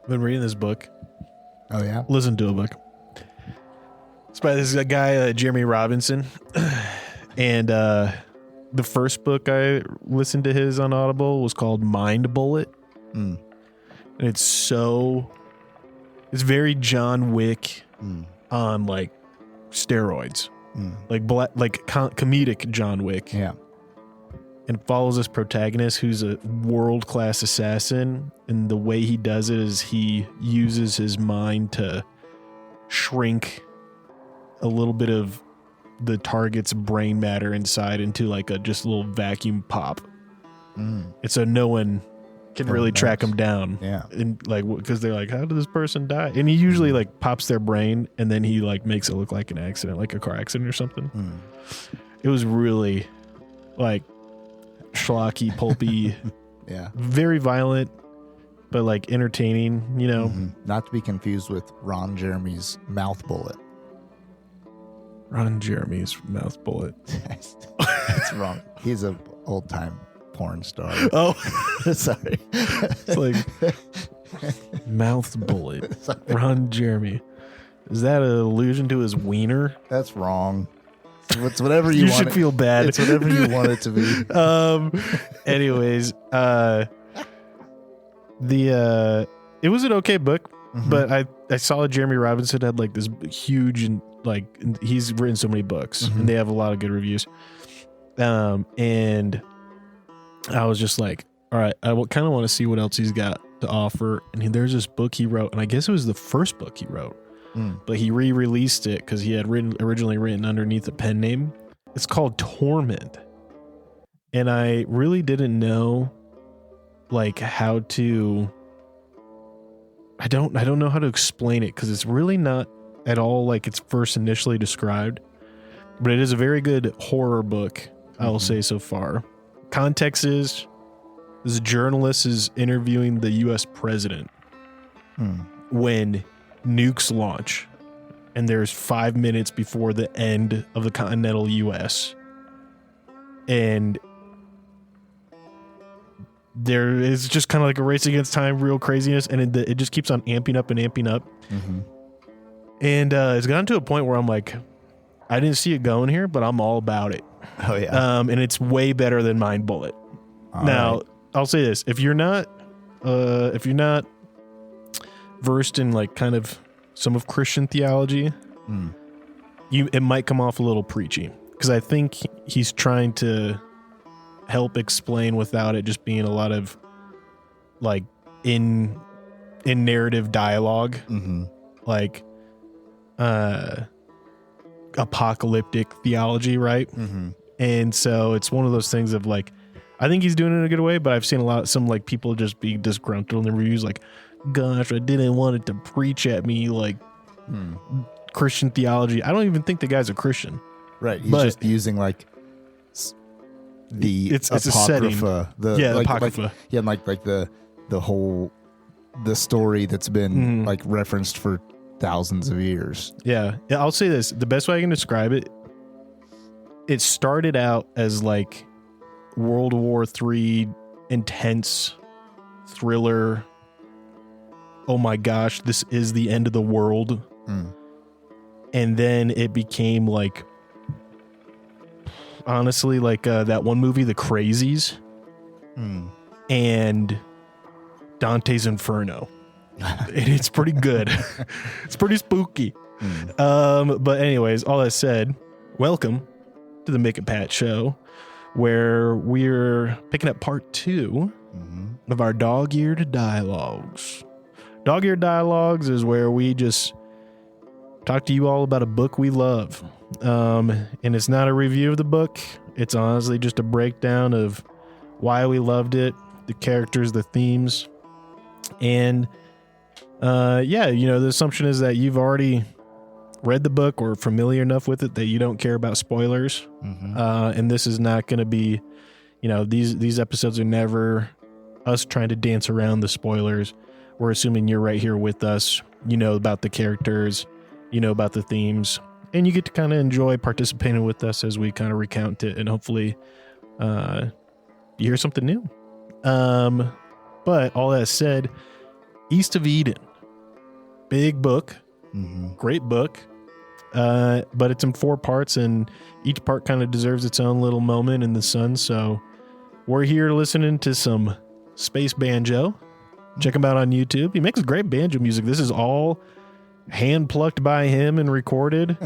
been reading this book. Oh, yeah? Listen to a book. It's by this guy, Jeremy Robinson. And the first book I listened to his on Audible was called Mind Bullet. And it's very John Wick on like steroids. Like comedic John Wick. Yeah. And follows this protagonist who's a world-class assassin. And the way he does it is he uses his mind to shrink a little bit of the target's brain matter inside into like a just little vacuum pop. And so no one can really track him down. Yeah. And like, because they're like, how did this person die? And he usually like pops their brain and then he like makes it look like an accident, like a car accident or something. It was really like schlocky, pulpy, Yeah. very violent, but like entertaining, you know. Not to be confused with Ron Jeremy's Mouth Bullet. Ron Jeremy's Mouth Bullet. That's wrong. He's an old-time porn star. Oh, Sorry. it's like Mouth Bullet. Ron Jeremy. Is that an allusion to his wiener? That's wrong. It's whatever you want. You should feel bad. It's whatever you want it to be. Anyways, it was an okay book, but I saw Jeremy Robinson had like this huge and like he's written so many books and they have a lot of good reviews. And I was just like, all right, I kind of want to see what else he's got to offer. And there's this book he wrote, and I guess it was the first book he wrote, but he re-released it because he had originally written underneath a pen name. It's called Torment. And I really didn't know like how to, I don't know how to explain it because it's really not at all like it's first initially described, but it is a very good horror book, I will say so far. Context is this journalist is interviewing the U.S. president when nukes launch, and there's 5 minutes before the end of the continental U.S. And there is just kind of like a race against time, real craziness, and it just keeps on amping up and amping up. And it's gotten to a point where I'm like, I didn't see it going here, but I'm all about it. Oh yeah. And it's way better than Mind Bullet. Now, I'll say this: if you're not versed in like kind of some of Christian theology, it might come off a little preachy because I think he's trying to help explain without it just being a lot of like in narrative dialogue, like apocalyptic theology, right? And so it's one of those things of like, I think he's doing it in a good way, but I've seen some like people just be disgruntled in the reviews like, gosh, I didn't want it to preach at me like Christian theology. I don't even think the guy's a Christian. Right. He's just using like it's apocrypha. Apocrypha. Like the whole story that's been like referenced for thousands of years. Yeah. I'll say this. The best way I can describe it, it started out as like World War III intense thriller. Oh my gosh, this is the end of the world. And then it became like, honestly, like that one movie, The Crazies, and Dante's Inferno. And it's pretty good. It's pretty spooky. But anyways, all that said, welcome to the Mick Pat show, where we're picking up part 2 of our dog-eared dialogues. Dog-eared dialogues is where we just talk to you all about a book we love. And it's not a review of the book. It's honestly just a breakdown of why we loved it, the characters, the themes. And the assumption is that you've already read the book or familiar enough with it that you don't care about spoilers. And this is not going to be, these episodes are never us trying to dance around the spoilers. We're assuming you're right here with us. You know about the characters, you know about the themes, and you get to kind of enjoy participating with us as we kind of recount it, and hopefully you hear something new. But all that said, East of Eden. Big book. Great book. But it's in 4 parts, and each part kind of deserves its own little moment in the sun. So we're here listening to some Space Banjo. Check him out on YouTube. He makes great banjo music. This is all hand plucked by him and recorded.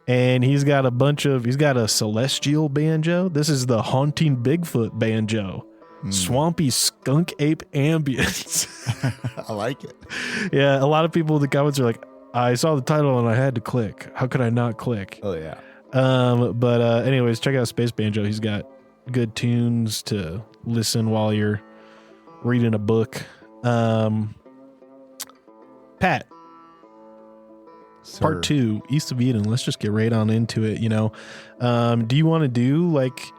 And he's got a celestial banjo. This is the haunting Bigfoot banjo. Swampy skunk ape ambience. I like it. Yeah, a lot of people in the comments are like, I saw the title and I had to click. How could I not click? Oh, yeah. But anyways, check out Space Banjo. He's got good tunes to listen while you're reading a book. Pat, Sir. Part 2, East of Eden. Let's just get right on into it. Do you want to do like,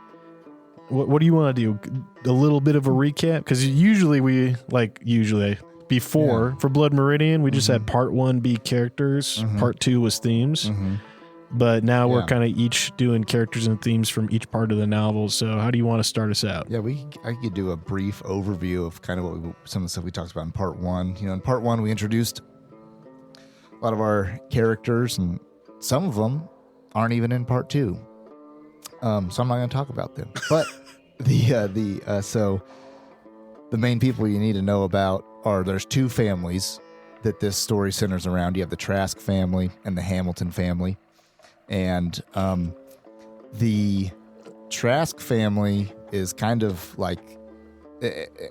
what do you want to do? A little bit of a recap? Because usually before for Blood Meridian, we just had part 1 be characters, part 2 was themes. But now we're kind of each doing characters and themes from each part of the novel. So how do you want to start us out? Yeah, I could do a brief overview of kind of some of the stuff we talked about in part 1. In part 1, we introduced a lot of our characters, and some of them aren't even in part 2. So I'm not going to talk about them. But so the main people you need to know about there's 2 families that this story centers around. You have the Trask family and the Hamilton family. And the Trask family is kind of like,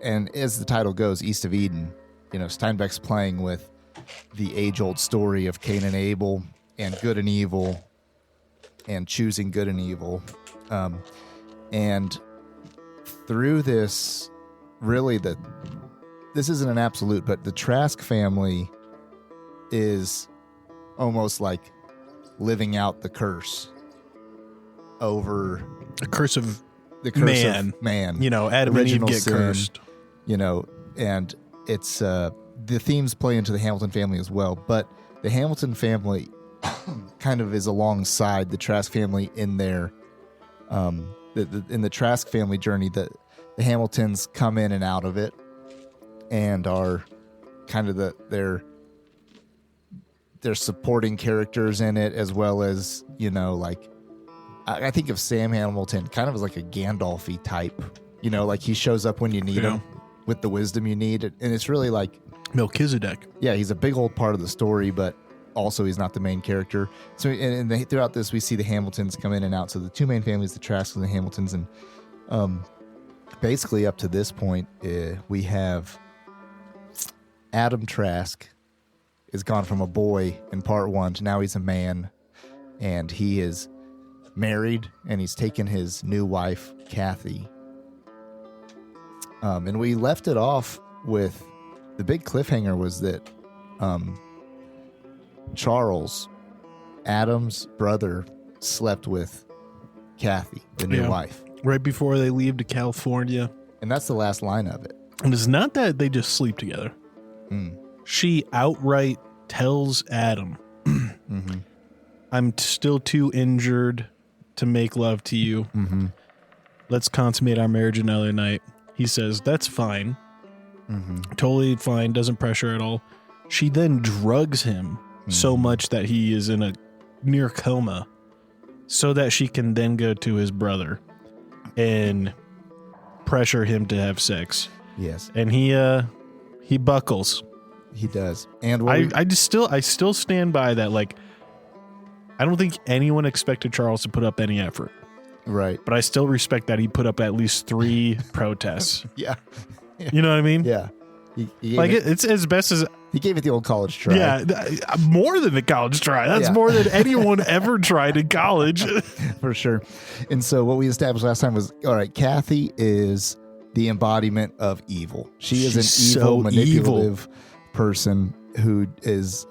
and as the title goes, East of Eden. Steinbeck's playing with the age-old story of Cain and Abel and good and evil and choosing good and evil. And through this, really, this isn't an absolute, but the Trask family is almost like living out the curse over the curse of man. Adam and Eve get cursed. And it's the themes play into the Hamilton family as well, but the Hamilton family kind of is alongside the Trask family in their in the Trask family journey. That the Hamiltons come in and out of it and are kind of they're supporting characters in it, as well as, I think of Sam Hamilton kind of as like a Gandalf-y type, like he shows up when you need him with the wisdom you need. And it's really like Melchizedek. Yeah, he's a big old part of the story, but also he's not the main character. So and throughout this, we see the Hamiltons come in and out. So the 2 main families, the Trasks and the Hamiltons. And basically up to this point, we have Adam Trask is gone from a boy in part 1 to now he's a man, and he is married, and he's taken his new wife, Kathy. And we left it off with the big cliffhanger was that Charles, Adam's brother, slept with Kathy, the new wife. Right before they leave to California. And that's the last line of it. And it's not that they just sleep together. She outright tells Adam, I'm still too injured to make love to you. Let's consummate our marriage another night. He says, that's fine. Totally fine. Doesn't pressure at all. She then drugs him so much that he is in a near coma so that she can then go to his brother and pressure him to have sex. Yes. And he buckles. He does. And I still stand by that. Like, I don't think anyone expected Charles to put up any effort. Right. But I still respect that he put up at least 3 protests. Yeah. You know what I mean? Yeah. It's as best as... He gave it the old college try. Yeah. More than the college try. That's more than anyone ever tried in college. For sure. And so what we established last time was, all right, Kathy is the embodiment of evil. She's an evil, manipulative person who is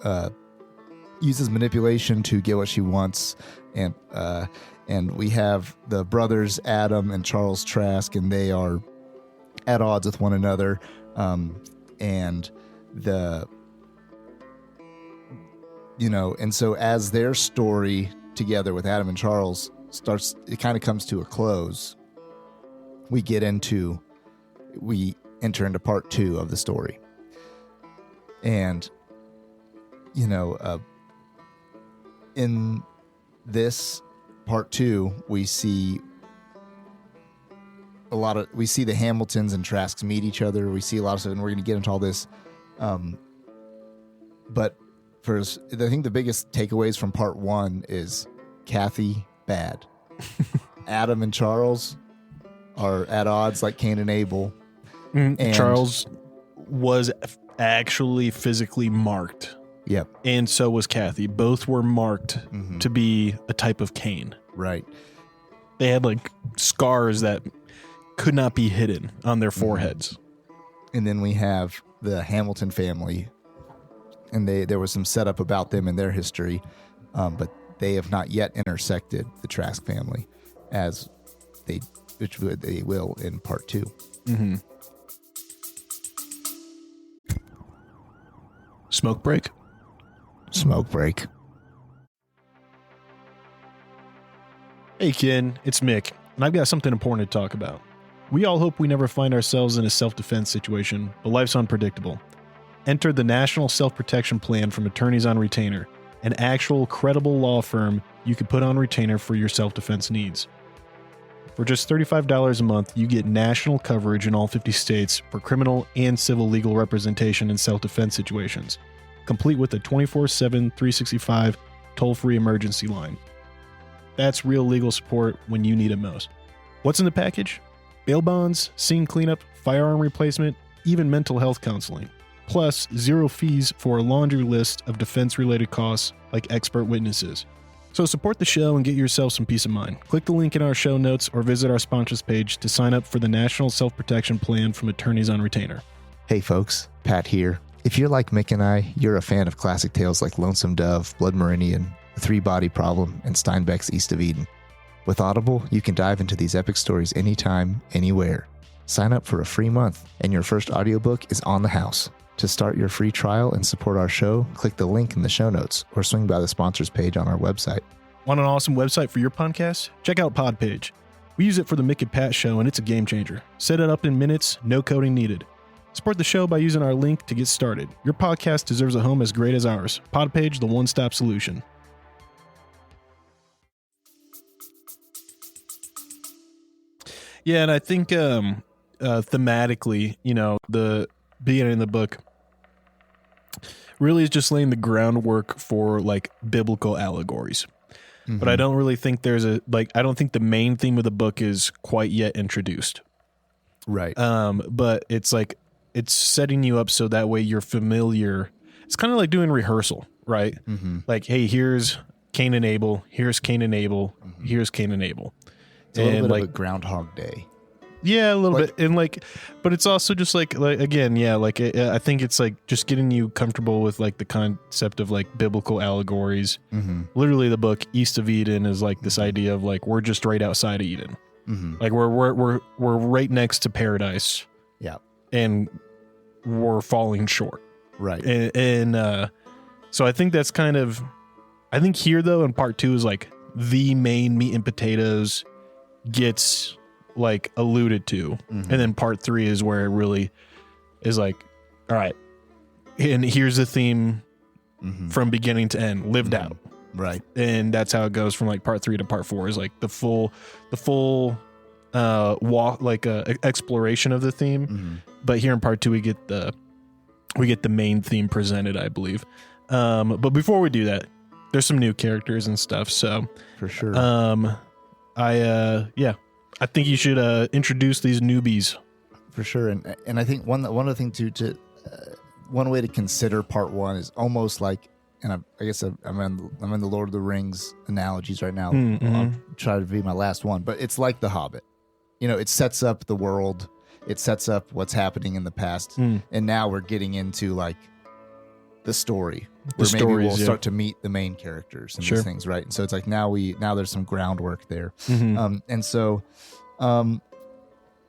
uses manipulation to get what she wants. And we have the brothers Adam and Charles Trask, and they are at odds with one another. And so as their story together with Adam and Charles starts, it kind of comes to a close. We enter into part 2 of the story. And, in this part 2, we see the Hamiltons and Trasks meet each other. We see a lot of stuff, and we're going to get into all this. But I think the biggest takeaways from part 1 is Kathy, bad. Adam and Charles are at odds like Cain and Abel. And Charles was actually physically marked. Yep. And so was Kathy. Both were marked to be a type of Cain. Right. They had like scars that could not be hidden on their foreheads. And then we have the Hamilton family, and there was some setup about them and their history, but they have not yet intersected the Trask family, which they will in part 2. Mm-hmm. Smoke break. Smoke break. Hey, Ken, it's Mick, and I've got something important to talk about. We all hope we never find ourselves in a self-defense situation, but life's unpredictable. Enter the National Self-Protection Plan from Attorneys on Retainer, an actual credible law firm you could put on retainer for your self-defense needs. For just $35 a month, you get national coverage in all 50 states for criminal and civil legal representation in self-defense situations, complete with a 24/7, 365 toll-free emergency line. That's real legal support when you need it most. What's in the package? Bail bonds, scene cleanup, firearm replacement, even mental health counseling. Plus, 0 fees for a laundry list of defense-related costs like expert witnesses. So support the show and get yourself some peace of mind. Click the link in our show notes or visit our sponsors page to sign up for the National Self-Protection Plan from Attorneys on Retainer. Hey folks, Pat here. If you're like Mick and I, you're a fan of classic tales like Lonesome Dove, Blood Meridian, The Three-Body Problem, and Steinbeck's East of Eden. With Audible, you can dive into these epic stories anytime, anywhere. Sign up for a free month, and your first audiobook is on the house. To start your free trial and support our show, click the link in the show notes or swing by the sponsors page on our website. Want an awesome website for your podcast? Check out Podpage. We use it for the Mick Pat show, and it's a game changer. Set it up in minutes, no coding needed. Support the show by using our link to get started. Your podcast deserves a home as great as ours. Podpage, the one-stop solution. Yeah, and I think thematically, the beginning of the book really is just laying the groundwork for like biblical allegories. Mm-hmm. But I don't really think I don't think the main theme of the book is quite yet introduced. Right. But it's like, it's setting you up so that way you're familiar. It's kind of like doing rehearsal, right? Mm-hmm. Like, hey, here's Cain and Abel. Here's Cain and Abel. Mm-hmm. Here's Cain and Abel. It's a little bit of a Groundhog Day. Yeah, a little bit. And but it's also just like again, yeah, I think it's like just getting you comfortable with like the concept of like biblical allegories. Mm-hmm. Literally the book East of Eden is like this idea of like, we're just right outside of Eden. Mm-hmm. Like we're right next to paradise. Yeah. And we're falling short. Right. And so I think that's I think here though in part 2 is like the main meat and potatoes gets like alluded to. Mm-hmm. And then part 3 is where it really is like, all right, and here's the theme from beginning to end, lived out. Right. And that's how it goes from like part 3 to part 4 is like the full walk, like exploration of the theme. Mm-hmm. But here in part 2 we get the main theme presented, I believe. But before we do that, there's some new characters and stuff. So for sure. I think you should introduce these newbies. For sure. And I think one of the things to one way to consider part 1 is almost like, and I guess I'm in the Lord of the Rings analogies right now. Mm-hmm. I'll try to be my last one, but it's like The Hobbit. It sets up the world. It sets up what's happening in the past. And now we're getting into like the story. Maybe we'll start to meet the main characters and these things, right? And so it's like now there's some groundwork there. Mm-hmm. And so,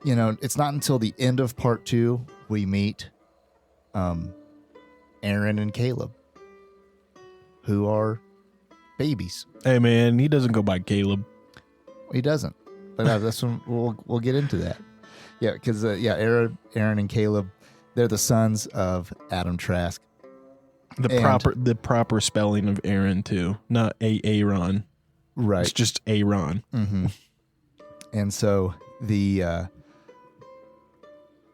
it's not until the end of part 2 we meet Aaron and Caleb, who are babies. Hey man, he doesn't go by Caleb. He doesn't, but that's when we'll get into that. Yeah, because Aaron and Caleb, they're the sons of Adam Trask The proper spelling of Aaron too, not Aaron. Right. It's just Aaron. Mm-hmm. And so the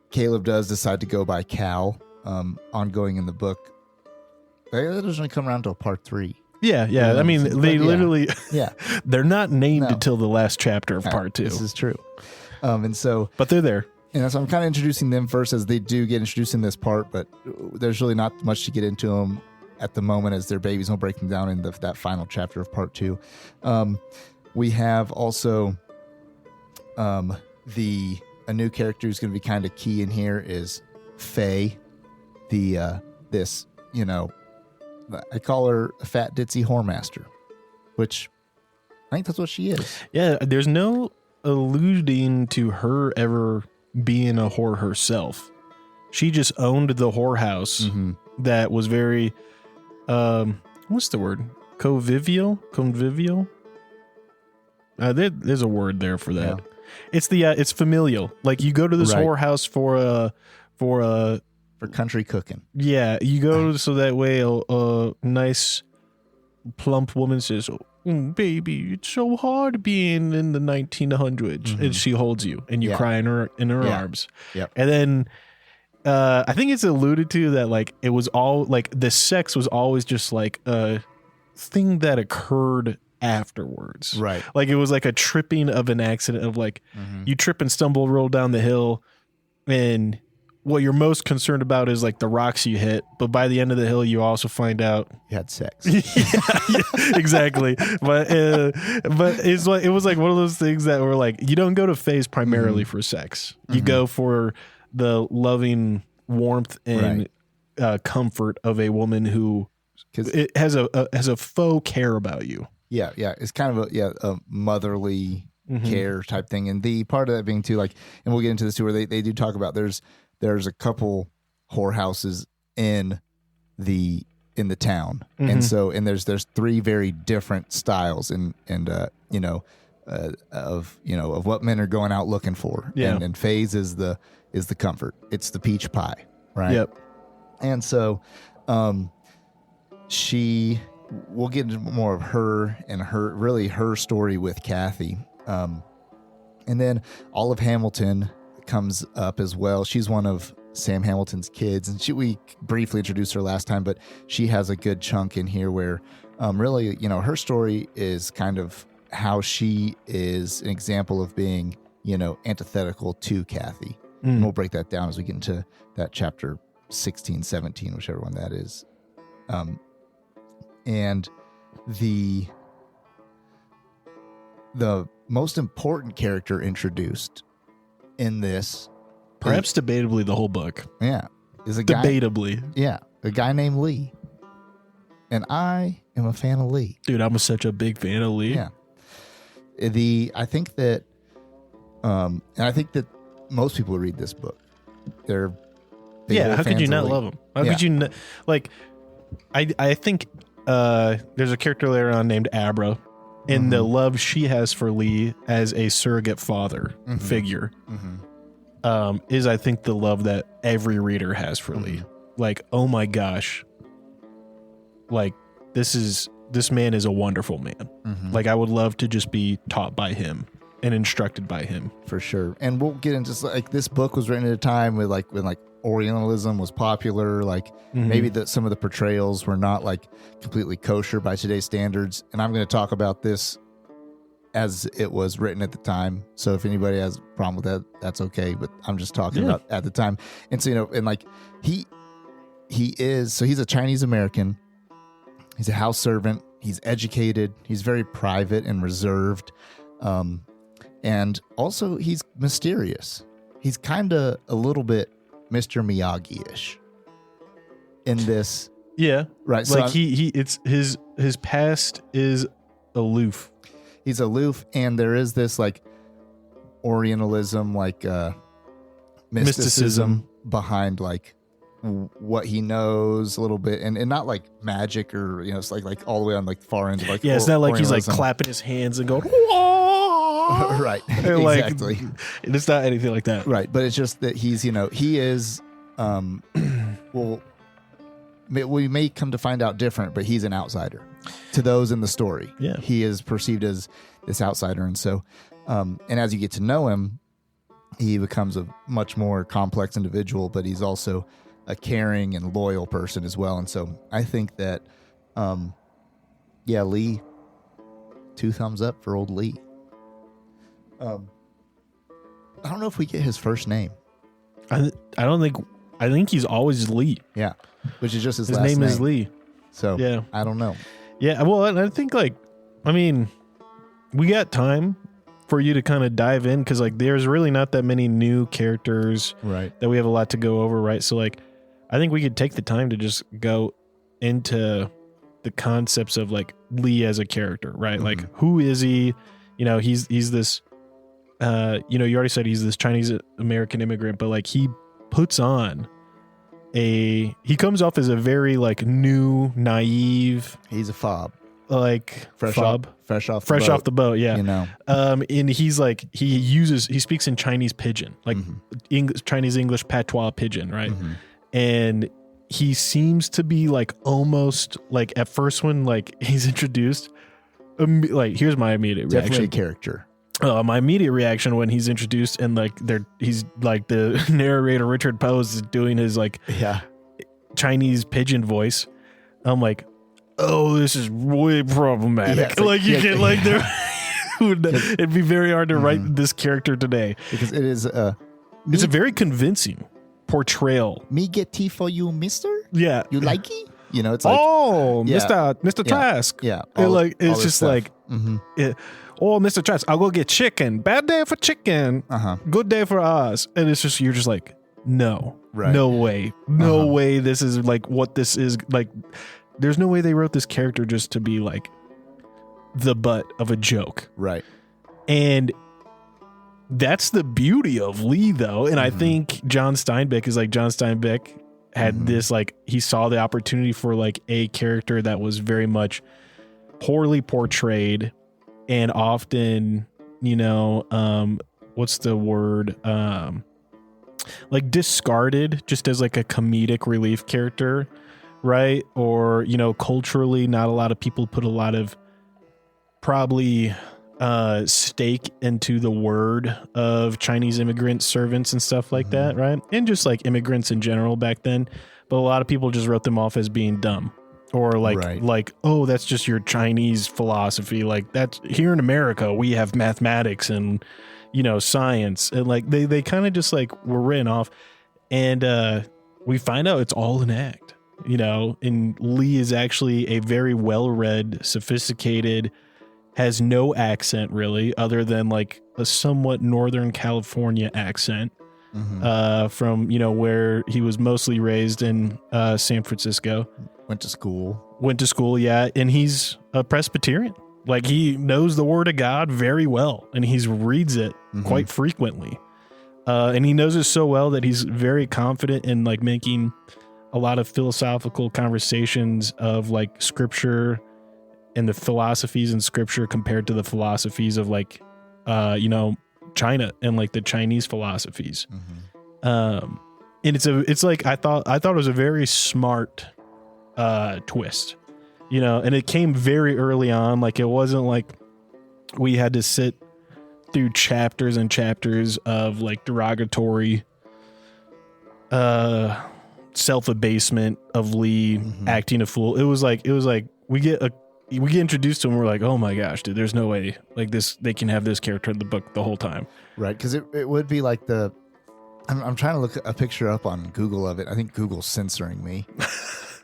Caleb does decide to go by Cal, ongoing in the book. That doesn't come around until part 3. Yeah. I mean, they literally, they're not named until the last chapter of part 2. This is true. And so, but they're there. And so I'm kind of introducing them first, as they do get introduced in this part, but there's really not much to get into them at the moment, as their babies will break them down in that final chapter of part 2. We have also a new character who's going to be kind of key in here is Faye, I call her a fat ditzy whoremaster, which I think that's what she is. Yeah, there's no alluding to her ever being a whore herself. She just owned the whorehouse that was very, what's the word? Convivial? There's a word there for that. Yeah. It's familial. Like you go to this whorehouse for country cooking. Yeah, you go so that way a nice plump woman says, baby, it's so hard being in the 1900s. And she holds you and you cry in her arms. Yep. And then I think it's alluded to that like it was all like the sex was always just like a thing that occurred afterwards. Right. Like it was like a tripping of an accident of like you trip and stumble, roll down the hill, and what you're most concerned about is like the rocks you hit, but by the end of the hill, you also find out you had sex. Exactly. But it's like it was like one of those things that were like you don't go to Faye's primarily for sex. You go for the loving warmth and comfort of a woman who it has a faux care about you. Yeah. It's kind of a motherly care type thing, and the part of that being too like, and we'll get into this too, where they do talk about there's a couple whorehouses in the town. And so, and there's 3 very different styles of what men are going out looking for. Yeah. And Faye's is the comfort. It's the peach pie. Right. Yep. And so, we'll get into more of her and her story with Kathy. And then Olive Hamilton comes up as well. She's one of Sam Hamilton's kids, and we briefly introduced her last time, but she has a good chunk in here where really, her story is kind of how she is an example of being, antithetical to Kathy. And we'll break that down as we get into that chapter 16, 17, whichever one that is. And the most important character introduced in this, perhaps debatably the whole book, is a guy. Debatably, a guy named Lee, and I am a fan of Lee. Dude, I'm such a big fan of Lee. Yeah, I think that most people who read this book, they're how could you not love him? How could you not, like? I think there's a character later on named Abra. And the love she has for Lee as a surrogate father figure is, I think, the love that every reader has for Lee. Like, oh my gosh, like this man is a wonderful man. Like, I would love to just be taught by him and instructed by him. For sure. And we'll get into like this book was written at a time when Orientalism was popular, like maybe some of the portrayals were not like completely kosher by today's standards. And I'm going to talk about this as it was written at the time. So if anybody has a problem with that, that's okay. But I'm just talking about at the time. And so, and like he's a Chinese American. He's a house servant. He's educated. He's very private and reserved. And also he's mysterious. He's kind of a little bit Mr. Miyagi-ish in this. Yeah. Right. Like so it's his past is aloof. He's aloof, and there is this like Orientalism, like mysticism behind like what he knows a little bit, and not like magic or it's like all the way on like far end of like it's not like he's like clapping his hands and going right. Exactly. Like, it's not anything like that. Right. But it's just that he's he is well, we may come to find out different, but he's an outsider to those in the story. Yeah. He is perceived as this outsider. And so, and as you get to know him, he becomes a much more complex individual, but he's also a caring and loyal person as well. And so I think that, Lee, 2 thumbs up for old Lee. I don't know if we get his first name. I think he's always Lee. Yeah. Which is just his His last name name. is Lee. So Yeah. I don't know. Yeah. Well, and I think we got time for you to kind of dive in because there's really not that many new characters Right. that we have a lot to go over, right? So I think we could take the time to just go into the concepts of Lee as a character, right? Mm-hmm. Who is he? He's this you already said he's this Chinese American immigrant, but he puts on he comes off as a very new, naive, He's a fob. Fresh off the boat, yeah. And he's he speaks in Chinese pidgin, Chinese English patois pidgin, right? Mm-hmm. And he seems to be almost at first when he's introduced, here's my immediate Definitely reaction. a character. My immediate reaction when he's introduced and he's the narrator Richard Pose is doing his Chinese pidgin voice. I'm oh, this is way problematic. It'd be very hard to write this character today because it is it's a very convincing portrayal. Me get tea for you, mister? Yeah. You like it? It's Mr. Trask. Yeah. It's just mm-hmm. Oh, Mr. Trask, I'll go get chicken. Bad day for chicken. Good day for us. And it's just, you're just no. Right. No way. No way this is what this is. There's no way they wrote this character just to be the butt of a joke. Right. And that's the beauty of Lee, though. And I think John Steinbeck is John Steinbeck had this, he saw the opportunity for a character that was very much poorly portrayed and often, what's the word? Discarded just as a comedic relief character. Right. Or, culturally, not a lot of people put a lot of probably stake into the word of Chinese immigrant servants and stuff like that. Right. And just immigrants in general back then. But a lot of people just wrote them off as being dumb or oh, that's just your Chinese philosophy. That's here in America, we have mathematics and, science. And they kind of just were written off. And we find out it's all an act. And Lee is actually a very well-read, sophisticated, has no accent really, other than a somewhat Northern California accent, from, where he was mostly raised in San Francisco. Went to school. Yeah. And he's a Presbyterian. He knows the word of God very well, and he reads it quite frequently. And he knows it so well that he's very confident in making a lot of philosophical conversations of scripture and the philosophies in scripture compared to the philosophies of China and the Chinese philosophies. And I thought it was a very smart twist, and it came very early on. It wasn't we had to sit through chapters and chapters of derogatory self-abasement of Lee acting a fool. It was we get introduced to him. We're oh my gosh, dude, there's no way they can have this character in the book the whole time. Right. Because it would be I'm trying to look a picture up on Google of it. I think Google's censoring me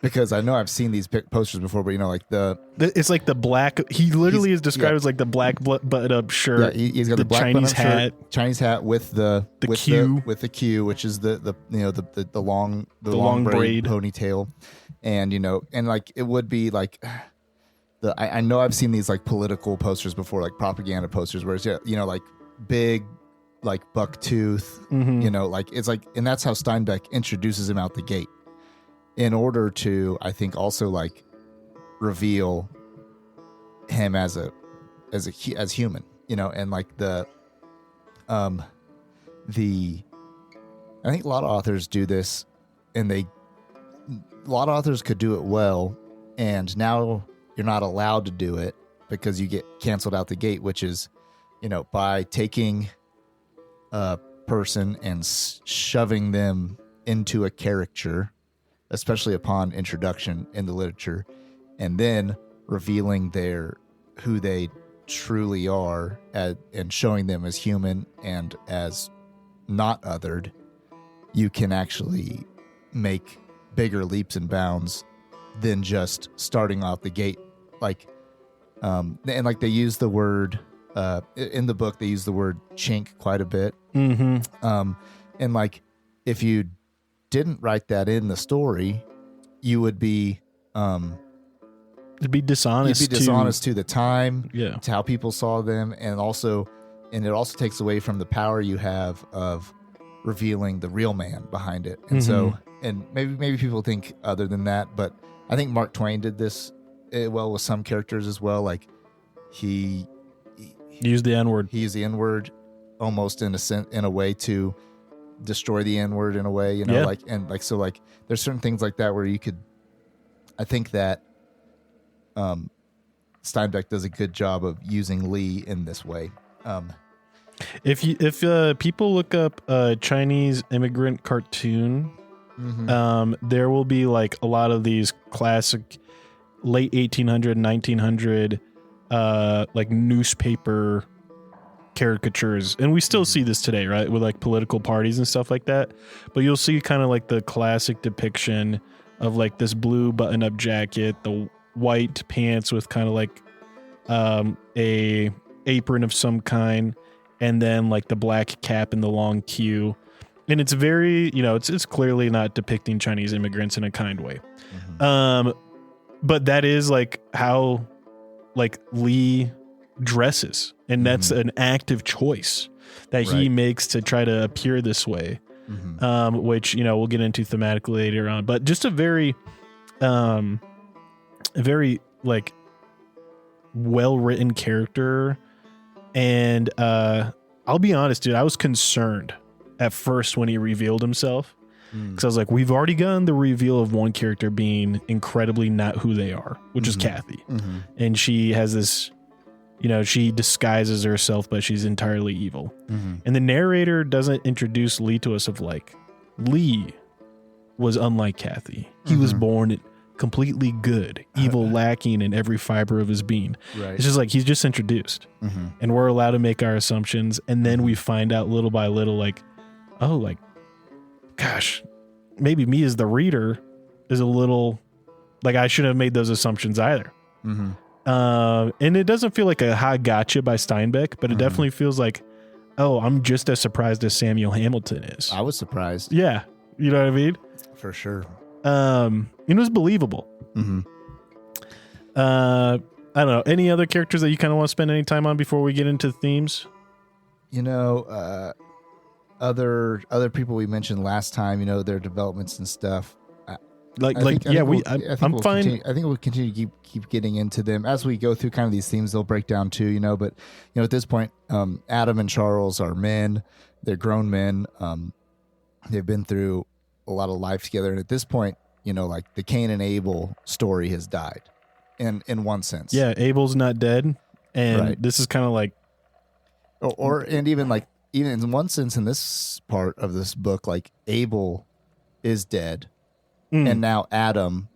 because I know I've seen these posters before, but it's the black, he literally is described as the black button-up shirt. Yeah, he's got the black Chinese hat, Chinese hat with the Q, with the Q, which is the long braid ponytail, and it would be I know I've seen these political posters before, propaganda posters where it's big buck tooth, it's and that's how Steinbeck introduces him out the gate in order to, I think, also reveal him as human, and I think a lot of authors do this, and they a lot of authors could do it well, and now you're not allowed to do it because you get canceled out the gate, which is, by taking a person and shoving them into a caricature, especially upon introduction in the literature, and then revealing who they truly are and showing them as human and as not othered, you can actually make bigger leaps and bounds than just starting off the gate. And they use the word in the book, they use the word chink quite a bit. Mm-hmm. And if you didn't write that in the story, you would be it'd be dishonest. You'd be dishonest to the time, yeah, to how people saw them, and it also takes away from the power you have of revealing the real man behind it. And so, and maybe people think other than that, but I think Mark Twain did this well with some characters as well. He used the N-word. He used the N-word almost in a way to destroy the N-word in a way, Yeah. There's certain things like that where I think that Steinbeck does a good job of using Lee in this way. If people look up a Chinese immigrant cartoon, there will be a lot of these classic late 1800, 1900 newspaper caricatures, and we still see this today, right, with political parties and stuff like that. But you'll see kind of the classic depiction of this blue button-up jacket, the white pants with kind of a apron of some kind, and then the black cap and the long queue. And it's very, it's clearly not depicting Chinese immigrants in a kind way. But that is how Lee dresses, and that's an active choice that he makes to try to appear this way, which we'll get into thematically later on. But just a very well written character, and I'll be honest, dude, I was concerned at first when he revealed himself, because I was we've already gotten the reveal of one character being incredibly not who they are, which is Kathy. And she has this, she disguises herself, but she's entirely evil. And the narrator doesn't introduce Lee to us of Lee was unlike Kathy. He was born completely good, evil lacking in every fiber of his being. Right. It's just he's just introduced, and we're allowed to make our assumptions, and then we find out little by little, gosh, maybe me as the reader is a little I shouldn't have made those assumptions either. And it doesn't feel like a ha gotcha by Steinbeck, but it definitely feels oh, I'm just as surprised as Samuel Hamilton is. I was surprised. Yeah, you know what I mean? For sure. It was believable. I don't know. Any other characters that you kind of want to spend any time on before we get into themes? Other people we mentioned last time, their developments and stuff. I'm fine. I think we'll continue to keep getting into them as we go through kind of these themes. They'll break down too, but at this point, Adam and Charles are men. They're grown men. They've been through a lot of life together, and at this point, the Cain and Abel story has died, in one sense. Yeah, Abel's not dead, and this is kind of even in one sense, in this part of this book, Abel is dead, and now Adam,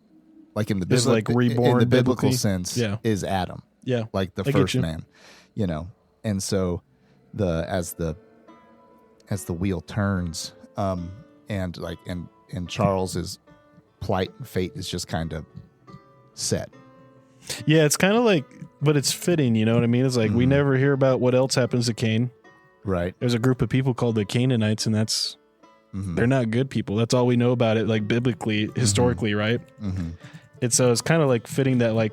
in the reborn in the biblical biblically sense, is Adam. Yeah, the first man, and so as the wheel turns, and Charles's plight and fate is just kind of set. Yeah, it's kind of but it's fitting, you know what I mean? It's we never hear about what else happens to Cain. Right. There's a group of people called the Canaanites, and that's they're not good people. That's all we know about it, biblically, historically, right? It's kind of fitting that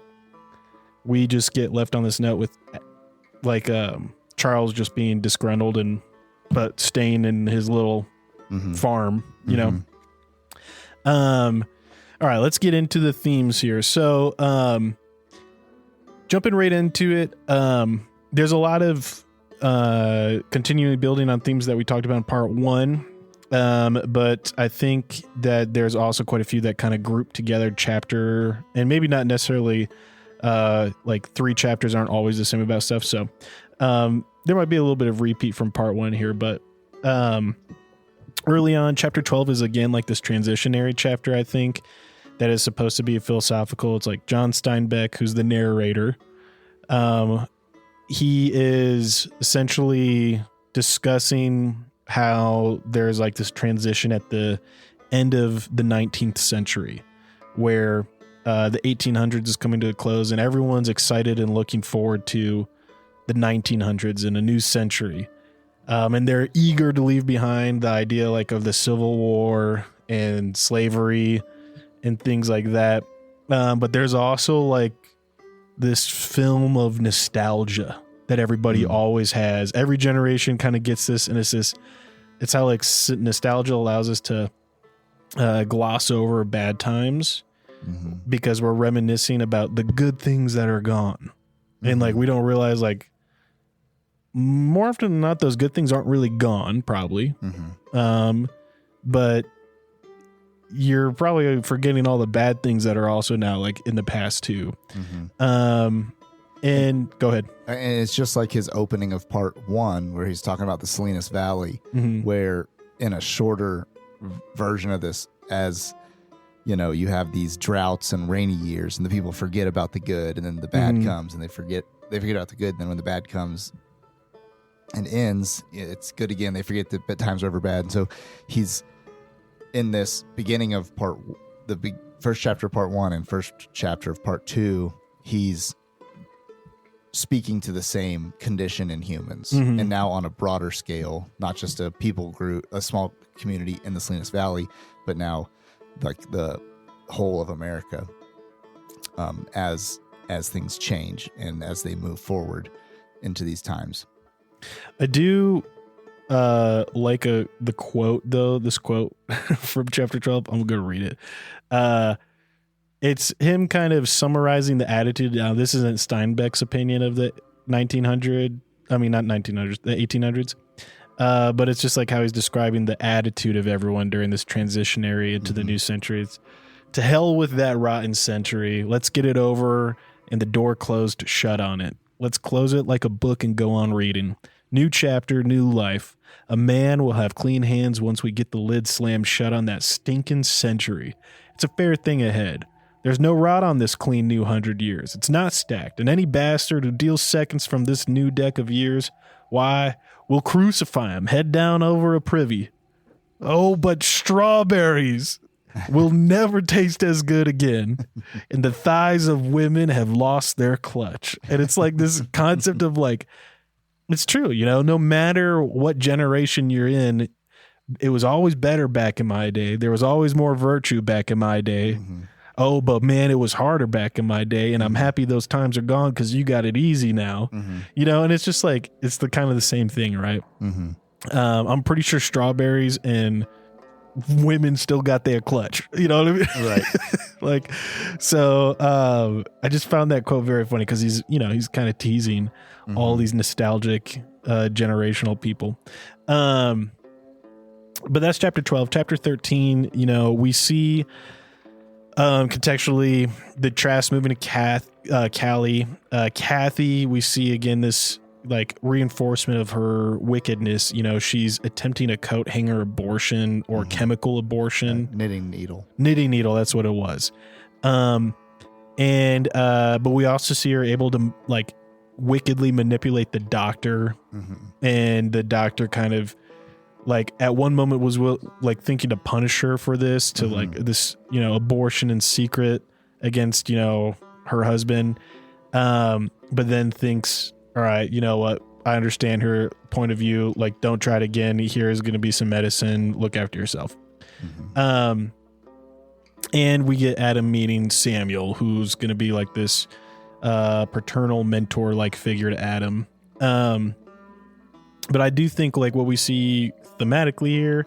we just get left on this note with Charles just being disgruntled but staying in his little farm, you know. All right, let's get into the themes here. So, jumping right into it, there's a lot of continuing building on themes that we talked about in part one. But I think that there's also quite a few that kind of group together chapter, and maybe not necessarily like 3 chapters aren't always the same about stuff. So there might be a little bit of repeat from part 1 here, but early on, chapter 12 is again like this transitionary chapter, I think, that is supposed to be philosophical. It's like John Steinbeck, who's the narrator. He is essentially discussing how there's like this transition at the end of the 19th century where the 1800s is coming to a close and everyone's excited and looking forward to the 1900s and a new century. And they're eager to leave behind the idea like of the Civil War and slavery and things like that. But there's also like this film of nostalgia that everybody always has. Every generation kind of gets this, and it's how like nostalgia allows us to gloss over bad times because we're reminiscing about the good things that are gone. And like we don't realize like more often than not those good things aren't really gone probably. But you're probably forgetting all the bad things that are also now like in the past too. And go ahead. And it's just like his opening of part 1 where he's talking about the Salinas Valley, where in a shorter version of this, as you know, you have these droughts and rainy years and the people forget about the good, and then the bad comes and they forget about the good. And then when the bad comes and ends, it's good again. They forget that times are ever bad. And so he's in this beginning of first chapter of part 1 and first chapter of part 2, he's speaking to the same condition in humans, and now on a broader scale, not just a people group, a small community in the Salinas Valley, but now like the whole of America, as things change and as they move forward into these times. I do like the quote though. This quote from chapter 12. I'm gonna read it. It's him kind of summarizing the attitude. Now, this isn't Steinbeck's opinion of the 1900. I mean, not 1900s, the 1800s. But it's just like how he's describing the attitude of everyone during this transitionary into the new century. It's, to hell with that rotten century. Let's get it over and the door closed shut on it. Let's close it like a book and go on reading. New chapter, new life. A man will have clean hands once we get the lid slammed shut on that stinking century. It's a fair thing ahead. There's no rot on this clean new 100 years. It's not stacked, and any bastard who deals seconds from this new deck of years, why, we'll crucify him head down over a privy. Oh, but strawberries will never taste as good again, and the thighs of women have lost their clutch. And it's like this concept of like, it's true, you know, no matter what generation you're in, it was always better back in my day. There was always more virtue back in my day. Oh, but man, it was harder back in my day, and I'm happy those times are gone because you got it easy now. You know, and it's just like, it's the kind of the same thing, right? I'm pretty sure strawberries and women still got their clutch. You know what I mean? Right. Like, so I just found that quote very funny because he's, you know, he's kind of teasing all these nostalgic generational people. But that's chapter 12. Chapter 13, you know, we see contextually the Trask moving to Callie. Kathy, we see again this like reinforcement of her wickedness. You know, she's attempting a coat hanger abortion or chemical abortion. Knitting needle. That's what it was. But we also see her able to like wickedly manipulate the doctor, and the doctor kind of like at one moment was like thinking to punish her for this, to like this, you know, abortion in secret against, you know, her husband. But then thinks, all right, you know what? I understand her point of view. Like, don't try it again. Here is going to be some medicine. Look after yourself. And we get Adam meeting Samuel, who's going to be like this paternal mentor like figure to Adam. But I do think like what we see thematically here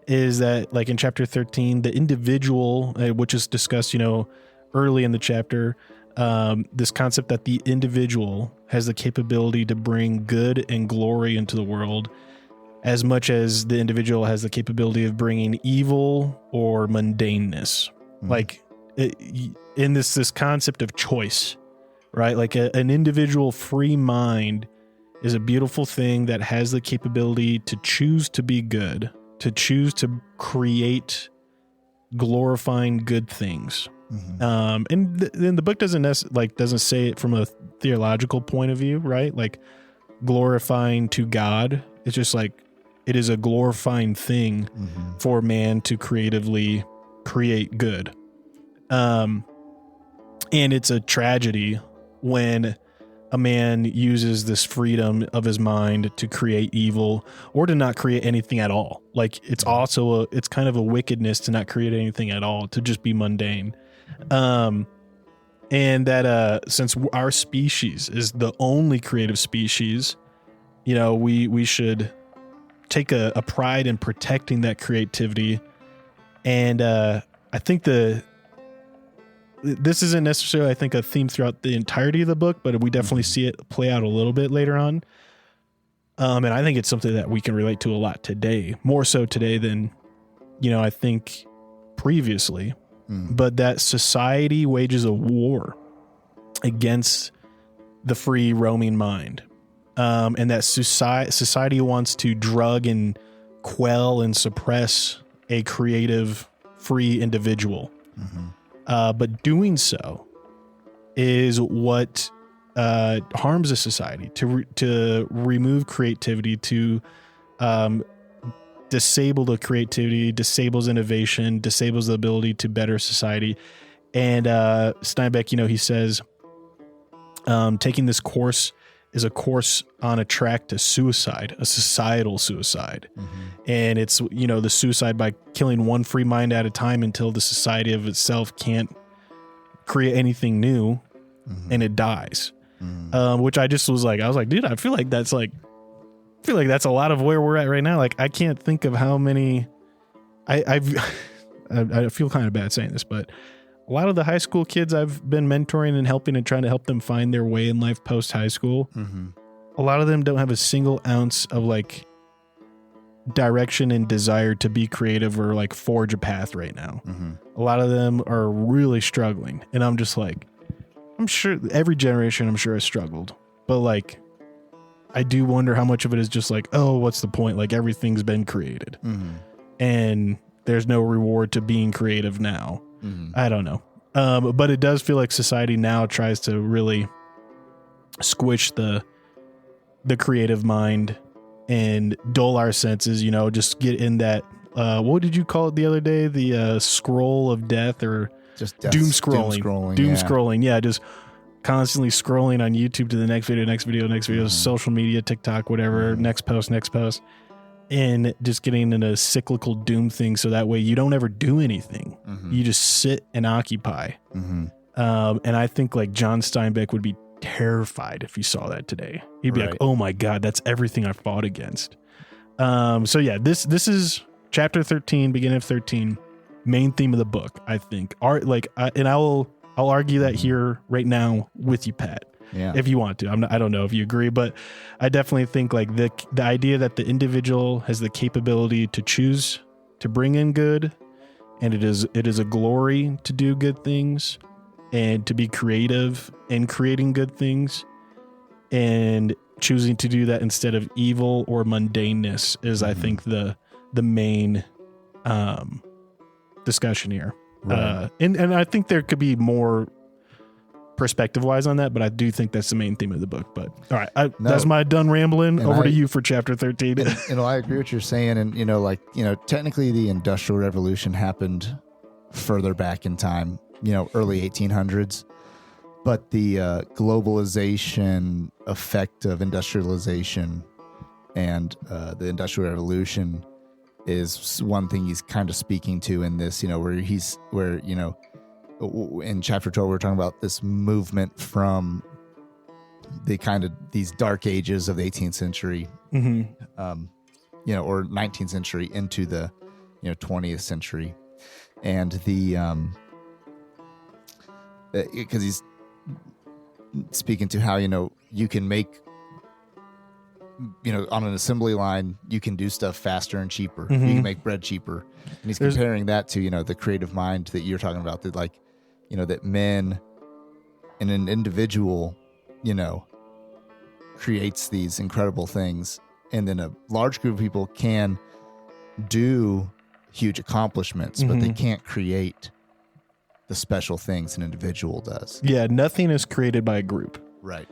is that like in chapter 13, the individual, which is discussed, you know, early in the chapter, this concept that the individual has the capability to bring good and glory into the world as much as the individual has the capability of bringing evil or mundaneness. Like in this concept of choice, right? Like an individual free mind is a beautiful thing that has the capability to choose to be good, to choose to create glorifying good things. And the book doesn't say it from a theological point of view, right? Like glorifying to God. It's just like it is a glorifying thing for man to creatively create good. And it's a tragedy when a man uses this freedom of his mind to create evil or to not create anything at all. Like it's also it's kind of a wickedness to not create anything at all, to just be mundane. And that since our species is the only creative species, we should take a pride in protecting that creativity. And I think this isn't necessarily, I think, a theme throughout the entirety of the book, but we definitely see it play out a little bit later on. And I think it's something that we can relate to a lot today, more so today than, I think previously. But that society wages a war against the free roaming mind. And that society wants to drug and quell and suppress a creative, free individual. But doing so is what harms a society, to remove creativity, to disable the creativity, disables innovation, disables the ability to better society. And Steinbeck, he says, taking this course is a course on a track to suicide, a societal suicide. And it's, the suicide by killing one free mind at a time until the society of itself can't create anything new and it dies. Which I was like, dude, I feel like that's a lot of where we're at right now. Like, I can't think of how many, I feel kind of bad saying this, but a lot of the high school kids I've been mentoring and helping and trying to help them find their way in life post high school, a lot of them don't have a single ounce of like direction and desire to be creative or like forge a path right now. A lot of them are really struggling. And I'm just like, I'm sure every generation has struggled, but like, I do wonder how much of it is just like, oh, what's the point? Like everything's been created and there's no reward to being creative now. I don't know. But it does feel like society now tries to really squish the creative mind and dull our senses, just get in that, what did you call it the other day? The scroll of death, or just doom scrolling. Scrolling. Yeah. Just constantly scrolling on YouTube to the next video, social media, TikTok, whatever, next post, and just getting in a cyclical doom thing. So that way you don't ever do anything. You just sit and occupy. And I think like John Steinbeck would be terrified if he saw that today. He'd be like, oh my God, that's everything I fought against. So yeah, this is chapter 13, beginning of 13, main theme of the book, I think. And I'll argue that here right now with you, Pat. Yeah. If you want to. I don't know if you agree, but I definitely think like the idea that the individual has the capability to choose to bring in good, and it is a glory to do good things and to be creative in creating good things, and choosing to do that instead of evil or mundaneness is, I think, the main discussion here. Right. And I think there could be more perspective wise on that, but I do think that's the main theme of the book. But all right, that's my done rambling. Over to you for chapter 13. I agree with what you're saying. And, technically the Industrial Revolution happened further back in time, early 1800s, but the globalization effect of industrialization and the Industrial Revolution is one thing he's kind of speaking to in this, where in chapter 12, we're talking about this movement from the kind of these dark ages of the 18th century, or 19th century into the, 20th century. And because he's speaking to how, you can make on an assembly line, you can do stuff faster and cheaper. Mm-hmm. You can make bread cheaper. And he's comparing that to, the creative mind that you're talking about, that that men and an individual, creates these incredible things. And then a large group of people can do huge accomplishments, but they can't create the special things an individual does. Yeah, nothing is created by a group. Right.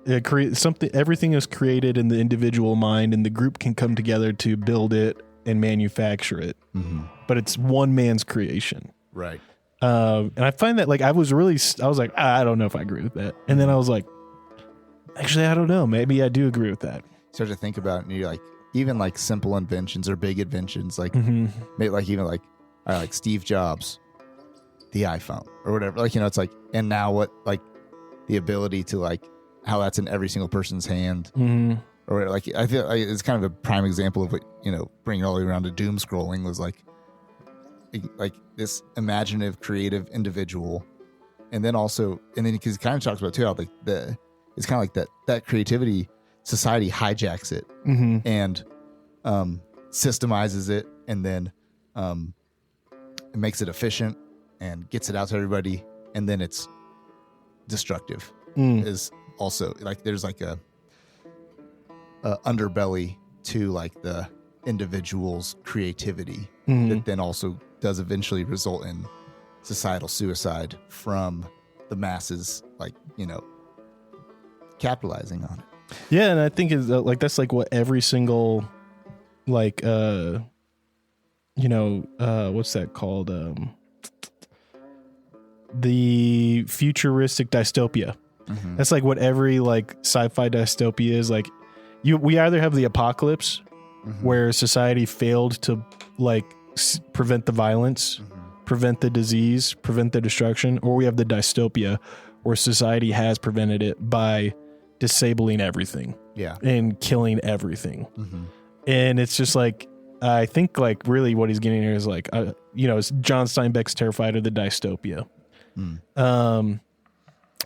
Everything is created in the individual mind, and the group can come together to build it and manufacture it. Mm-hmm. But it's one man's creation. Right. And I find that I was like, I don't know if I agree with that. And then I was like, actually, I don't know. Maybe I do agree with that. Start to think about it, and you're like, even simple inventions or big inventions, maybe like Steve Jobs, the iPhone or whatever, it's and now what, the ability to how that's in every single person's hand, or I feel like it's kind of a prime example of what, bringing it all the way around to doom scrolling was like this imaginative, creative individual. And then because he kind of talks about too, how it's kind of like that creativity, society hijacks it and systemizes it, and then it makes it efficient and gets it out to everybody, and then it's destructive. Is also there's a underbelly to the individual's creativity that then also does eventually result in societal suicide from the masses, capitalizing on it. Yeah, and I think is that's what every single what's that called? The futuristic dystopia. Mm-hmm. That's what every sci-fi dystopia is. We either have the apocalypse, where society failed to prevent the violence, prevent the disease, prevent the destruction, or we have the dystopia, where society has prevented it by disabling everything, and killing everything. And it's just I think really what he's getting here is it's John Steinbeck's terrified of the dystopia.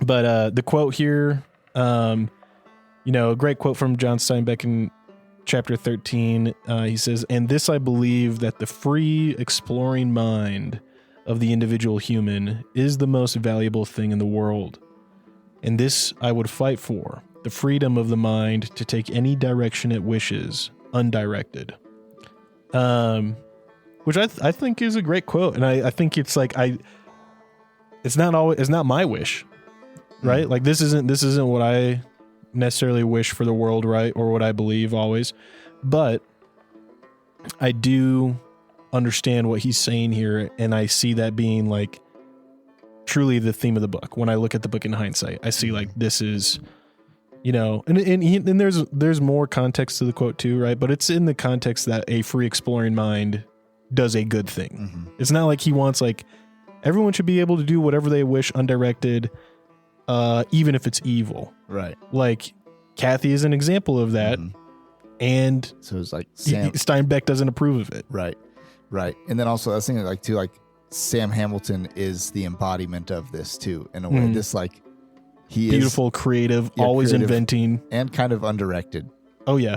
But the quote here, a great quote from John Steinbeck in chapter 13. He says, "And this I believe, that the free exploring mind of the individual human is the most valuable thing in the world. And this I would fight for, the freedom of the mind to take any direction it wishes, undirected." Which I think is a great quote. And I think it's it's not my wish, right? This isn't what I necessarily wish for the world, right? Or what I believe always. But I do understand what he's saying here, and I see that being truly the theme of the book. When I look at the book in hindsight, I see this is, and there's more context to the quote too, right? But it's in the context that a free exploring mind does a good thing. It's not like he wants everyone should be able to do whatever they wish undirected, even if it's evil. Right. Kathy is an example of that. And so it's Steinbeck doesn't approve of it. Right. Right. And then also I was thinking too, Sam Hamilton is the embodiment of this too, in a way. This he beautiful, is creative, always creative, inventing, and kind of undirected. Oh yeah.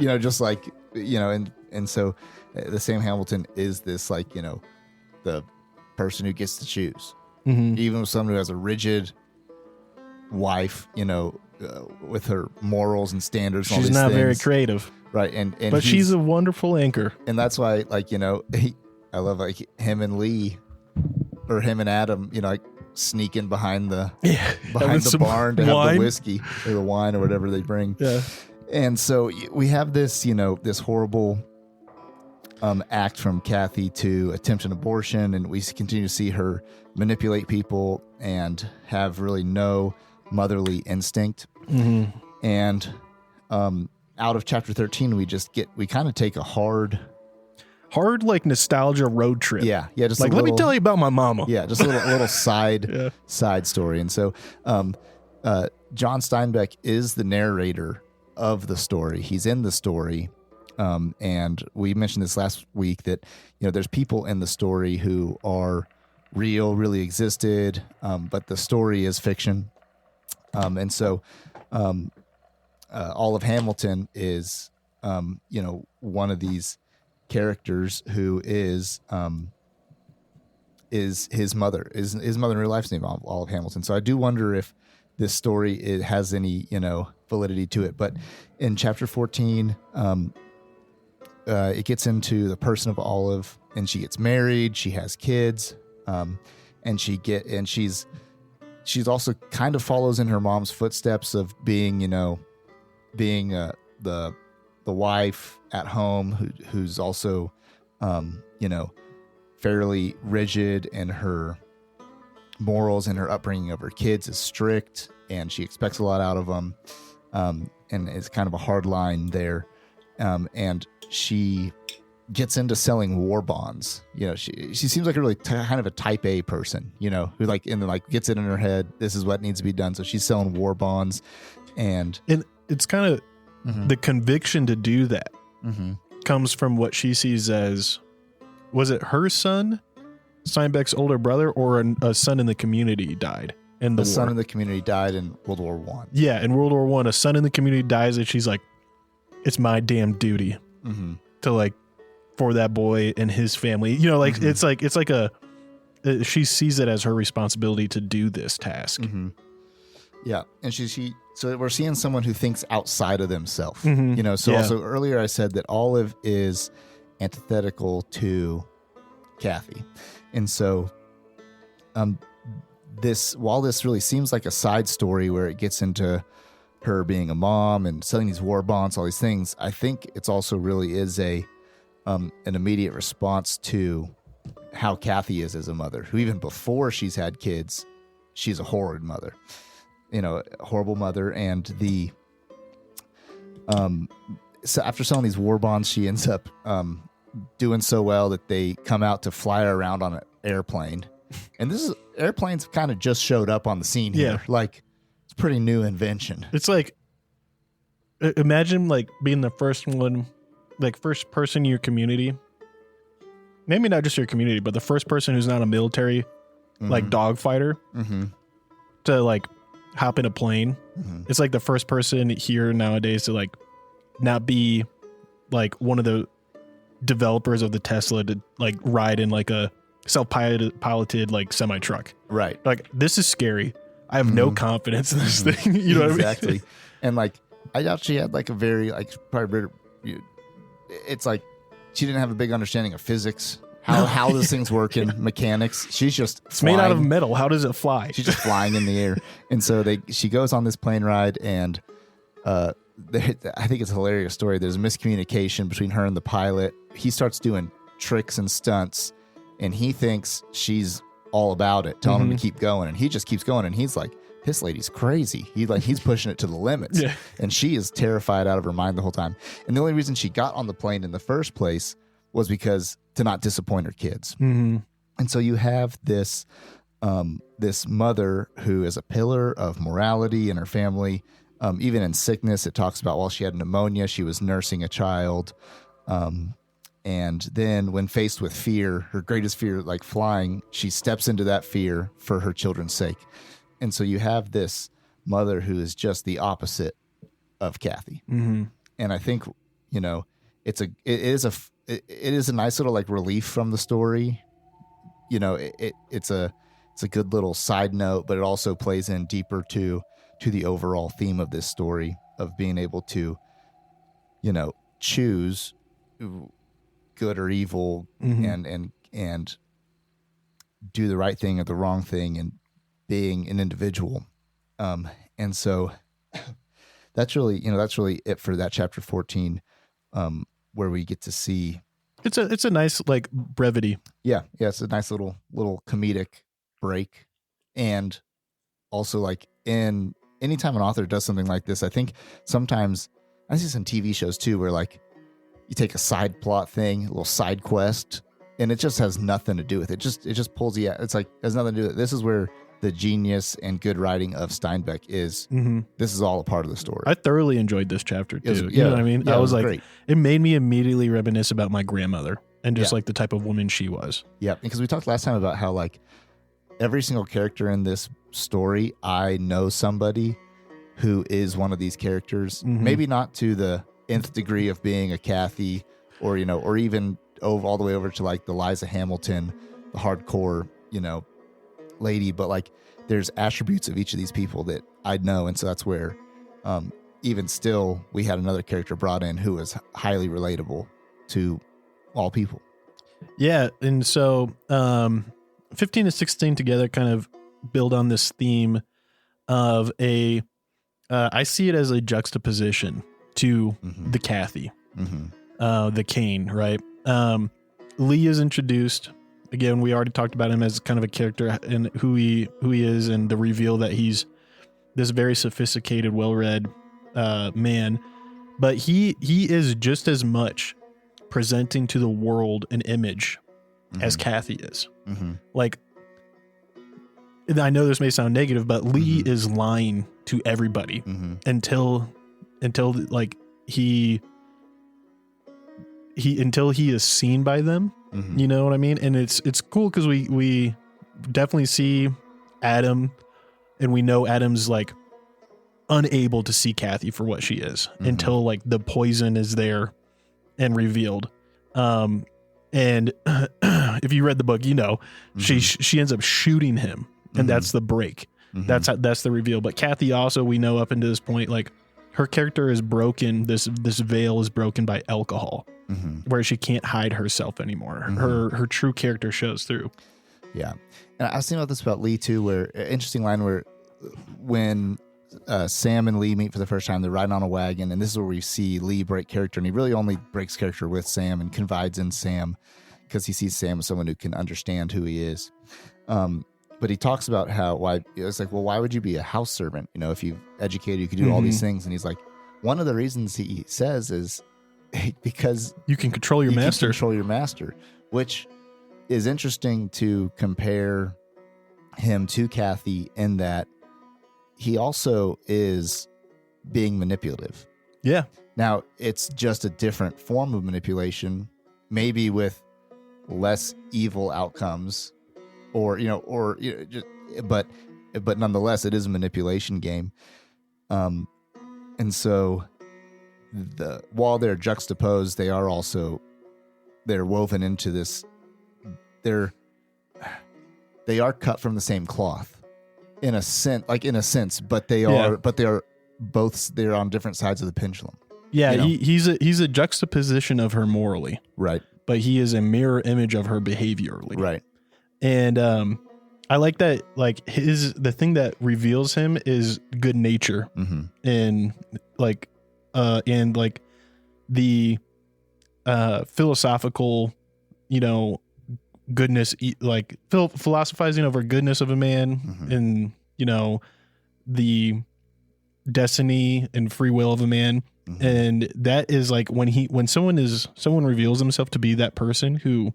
And so the Sam Hamilton is this the person who gets to choose, even with someone who has a rigid wife, with her morals and standards. And she's all these not things. Very creative, right? But she's a wonderful anchor, and that's why, I love him and Lee, or him and Adam, sneaking behind the barn to have the whiskey or the wine or whatever they bring. Yeah, and so we have this, this horrible act from Kathy to attempt an abortion, and we continue to see her manipulate people and have really no motherly instinct. And out of chapter 13, we kind of take a hard nostalgia road trip. Yeah, just let me tell you about my mama. Yeah, just a little side story. And so John Steinbeck is the narrator of the story. He's in the story. And we mentioned this last week that, there's people in the story who are real, really existed, but the story is fiction. And so all of Hamilton is one of these characters who is his mother. Is his mother in real life's name Olive Hamilton. So I do wonder if this story it has any validity to it. But in chapter 14, it gets into the person of Olive, and she gets married. She has kids, and she's also kind of follows in her mom's footsteps of being the wife at home who's also fairly rigid, and her morals and her upbringing of her kids is strict, and she expects a lot out of them, and it's kind of a hard line there, and she gets into selling war bonds. She seems like a really kind of a type A person, who gets it in her head, this is what needs to be done. So she's selling war bonds, and it's kind of the conviction to do that comes from what she sees as, was it her son, Steinbeck's older brother, or a son in the community died in the war? Son in the community died in World War I. Yeah, in World War I, a son in the community dies, and she's like, it's my damn duty to for that boy and his family. It's like she sees it as her responsibility to do this task. Yeah, and so we're seeing someone who thinks outside of themselves. Also earlier I said that Olive is antithetical to Kathy, and so while this really seems like a side story where it gets into her being a mom and selling these war bonds, all these things, I think it's also really is an immediate response to how Kathy is as a mother, who even before she's had kids, she's a horrid mother, a horrible mother. And so after selling these war bonds, she ends up doing so well that they come out to fly her around on an airplane. And airplanes kind of just showed up on the scene here. Yeah. It's a pretty new invention. It's imagine being the first one, first person in your community, maybe not just your community, but the first person who's not a military dog fighter to hop in a plane. It's the first person here nowadays to not be one of the developers of the Tesla to ride in a self-piloted semi truck. Right. This is scary. I have no confidence in this thing. You know exactly. what I mean? And I doubt she had a very probably it's she didn't have a big understanding of physics, how those things work in mechanics. She's just it's made out of metal. How does it fly? She's just flying in the air. And so she goes on this plane ride, and I think it's a hilarious story. There's a miscommunication between her and the pilot. He starts doing tricks and stunts, and he thinks she's all about it, telling him to keep going, and he just keeps going, and he's like, this lady's crazy. He's pushing it to the limits. Yeah. And she is terrified out of her mind the whole time. And the only reason she got on the plane in the first place was because to not disappoint her kids. And so you have this mother who is a pillar of morality in her family. Even in sickness, it talks about while she had pneumonia, she was nursing a child. And then when faced with fear, her greatest fear, flying, she steps into that fear for her children's sake. And so you have this mother who is just the opposite of Kathy. And I think, it is a nice little relief from the story. It's a good little side note, but it also plays in deeper to the overall theme of this story of being able to, choose good or evil and do the right thing or the wrong thing and being an individual. And so that's really it for that chapter 14, where we get to see it's a nice brevity. Yeah, it's a nice little comedic break. And also in anytime an author does something like this, I think sometimes I see some TV shows too where you take a side plot thing, a little side quest, and it just has nothing to do with it. It just pulls you out. It's has nothing to do with it. This is where the genius and good writing of Steinbeck is. This is all a part of the story. I thoroughly enjoyed this chapter too. You know what I mean? Yeah, I was great. It made me immediately reminisce about my grandmother and just the type of woman she was. Yeah, because we talked last time about how every single character in this story, I know somebody who is one of these characters. Maybe not to the nth degree of being a Kathy, or or even all the way over to like the Liza Hamilton, the hardcore lady. But like there's attributes of each of these people that I know, and so that's where even still we had another character brought in who was highly relatable to all people. Yeah, and so 15 and 16 together kind of build on this theme of I see it as a juxtaposition to the Kathy, the Cain, right? Lee is introduced. Again, we already talked about him as kind of a character and who he is, and the reveal that he's this very sophisticated, well-read man. But he is just as much presenting to the world an image as Kathy is. Like, I know this may sound negative, but Lee is lying to everybody until like until he is seen by them. You know what I mean? And it's cool because we definitely see Adam, and we know Adam's like unable to see Kathy for what she is until like the poison is there and revealed. And if you read the book, she ends up shooting him, and that's the break. That's the reveal. But Kathy also, we know up until this point, like her character is broken. This veil is broken by alcohol, where she can't hide herself anymore. Her true character shows through. Yeah. And I was thinking about this about Lee too, where interesting line where when Sam and Lee meet for the first time, they're riding on a wagon, and this is where we see Lee break character, and he really only breaks character with Sam and confides in Sam because he sees Sam as someone who can understand who he is. But he talks about why it's like, well, why would you be a house servant? If you've educated, you could do all these things. And he's like, one of the reasons he says is because you can control your master, which is interesting to compare him to Kathy in that he also is being manipulative. Yeah. Now it's just a different form of manipulation, maybe with less evil outcomes, but nonetheless, it is a manipulation game. And so while they're juxtaposed, they're woven into this. They are cut from the same cloth in a sense, but they are both, they're on different sides of the pendulum. Yeah. He's a juxtaposition of her morally. Right. But he is a mirror image of her behaviorally. Right. And I like that, like the thing that reveals him is good nature and the philosophical, goodness, like philosophizing over goodness of a man and, the destiny and free will of a man. And that is like when someone reveals himself to be that person who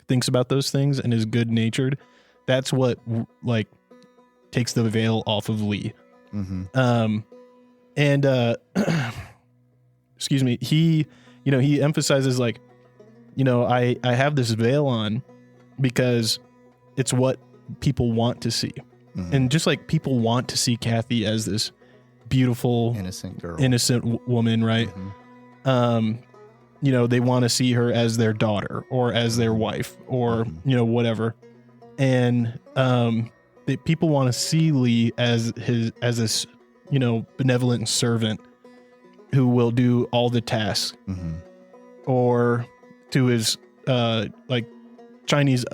thinks about those things and is good natured, that's what like takes the veil off of Lee. Excuse me, he emphasizes like, I have this veil on because it's what people want to see. And just like people want to see Kathy as this beautiful, innocent woman, right? They want to see her as their daughter or as their wife or, whatever. And people want to see Lee as this, benevolent servant who will do all the tasks, or to his like Chinese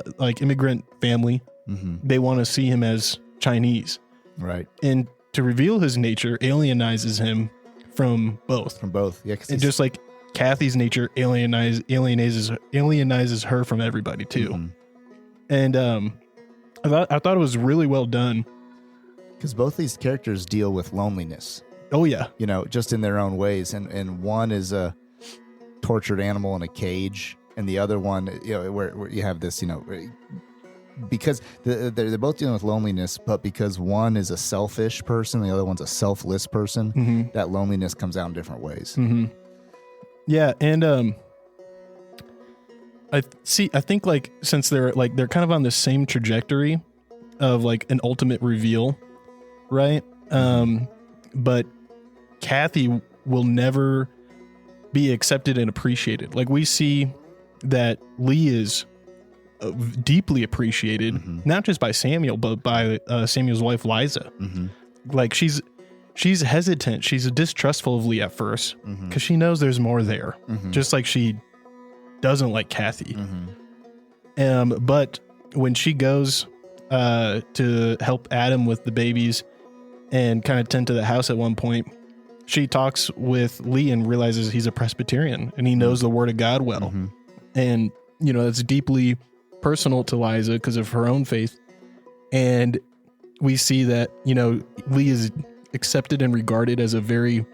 immigrant family. They want to see him as Chinese, right? And to reveal his nature alienizes him from both. Yeah, and just like Kathy's nature alienizes her from everybody too. And I thought it was really well done because both these characters deal with loneliness. Oh yeah, just in their own ways. And one is a tortured animal in a cage, and the other one, where you have this, because they're both dealing with loneliness, but because one is a selfish person, the other one's a selfless person, that loneliness comes out in different ways. Yeah, and I think like since they're kind of on the same trajectory of like an ultimate reveal, right? But Kathy will never be accepted and appreciated. Like we see that Lee is deeply appreciated, not just by Samuel, but by Samuel's wife, Liza. Like she's hesitant. She's distrustful of Lee at first because she knows there's more there, just like she doesn't like Kathy. But when she goes to help Adam with the babies and kind of tend to the house at one point, she talks with Lee and realizes he's a Presbyterian and he knows the Word of God well. And, you know, it's deeply personal to Liza because of her own faith. And we see that, you know, Lee is accepted and regarded as a very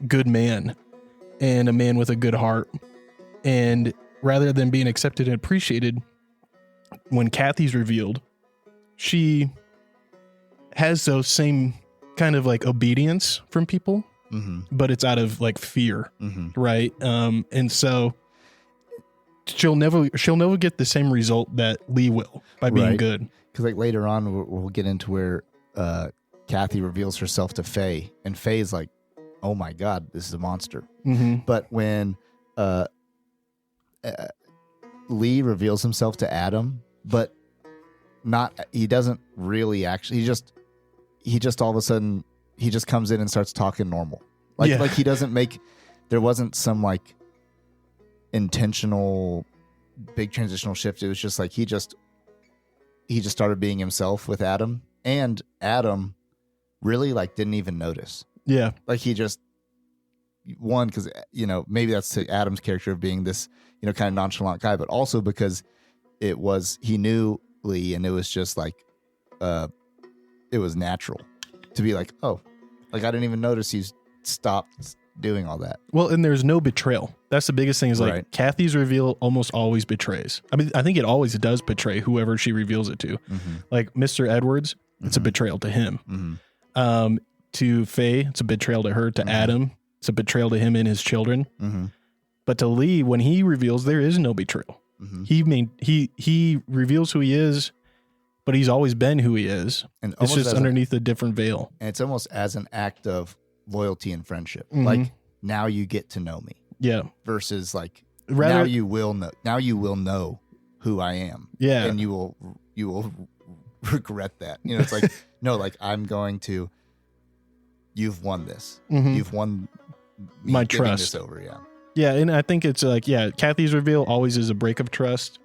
good man and a man with a good heart. And rather than being accepted and appreciated, when Kathy's revealed, she has those same kind of like obedience from people, but it's out of like fear, right? And so she'll never get the same result that Lee will by being good. Because like later on, we'll get into where Kathy reveals herself to Faye, and Faye's like, "Oh my God, this is a monster." But when Lee reveals himself to Adam, but he doesn't really actually. He just all of a sudden he just comes in and starts talking normal. Like he doesn't make. There wasn't some like intentional big transitional shift. It was just like he just started being himself with Adam, and Adam really like didn't even notice. Yeah, like he just because you know maybe that's to Adam's character of being this you know kind of nonchalant guy, but also because he knew Lee, and it was just like it was natural to be like, oh, like I didn't even notice he's stopped doing all that. Well, and there's no betrayal. That's the biggest thing is like Kathy's reveal almost always betrays. I mean, I think it always does betray whoever she reveals it to. Like Mr. Edwards, it's a betrayal to him. To Faye, it's a betrayal to her. To Adam, it's a betrayal to him and his children. But to Lee, when he reveals, there is no betrayal. He reveals who he is, but he's always been who he is. And it's just underneath a different veil. And it's almost as an act of loyalty and friendship. Like, now you get to know me. Yeah. Versus like, now you will know who I am. Yeah. And you will regret that. You know, it's like, no, like you've won this. You've won my trust. This over. Yeah. Yeah. And I think it's like, Kathy's reveal always is a break of trust.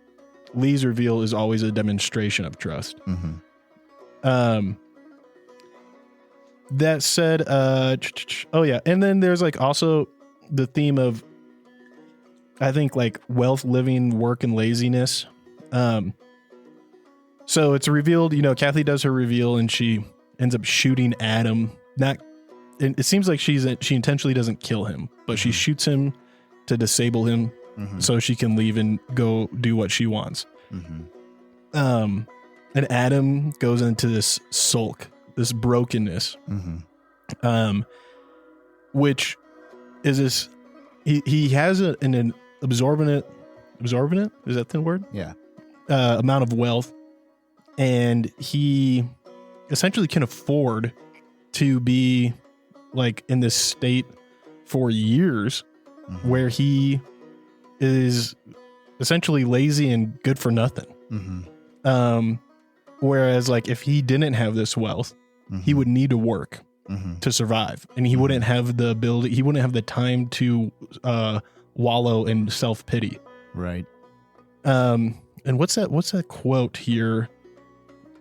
Lee's reveal is always a demonstration of trust. That said, and then there's like also the theme of, I think like wealth, living, work, and laziness. So it's revealed, you know, Kathy does her reveal and she ends up shooting Adam. It seems like she intentionally doesn't kill him, but she shoots him to disable him so she can leave and go do what she wants. And Adam goes into this sulk, this brokenness, which is this, he has an absorbent, is that the word? Yeah. Amount of wealth. And he essentially can afford to be like in this state for years where he is essentially lazy and good for nothing. Whereas like if he didn't have this wealth, he would need to work to survive, and he wouldn't have the ability, he wouldn't have the time to wallow in self-pity. Right. And what's that quote here?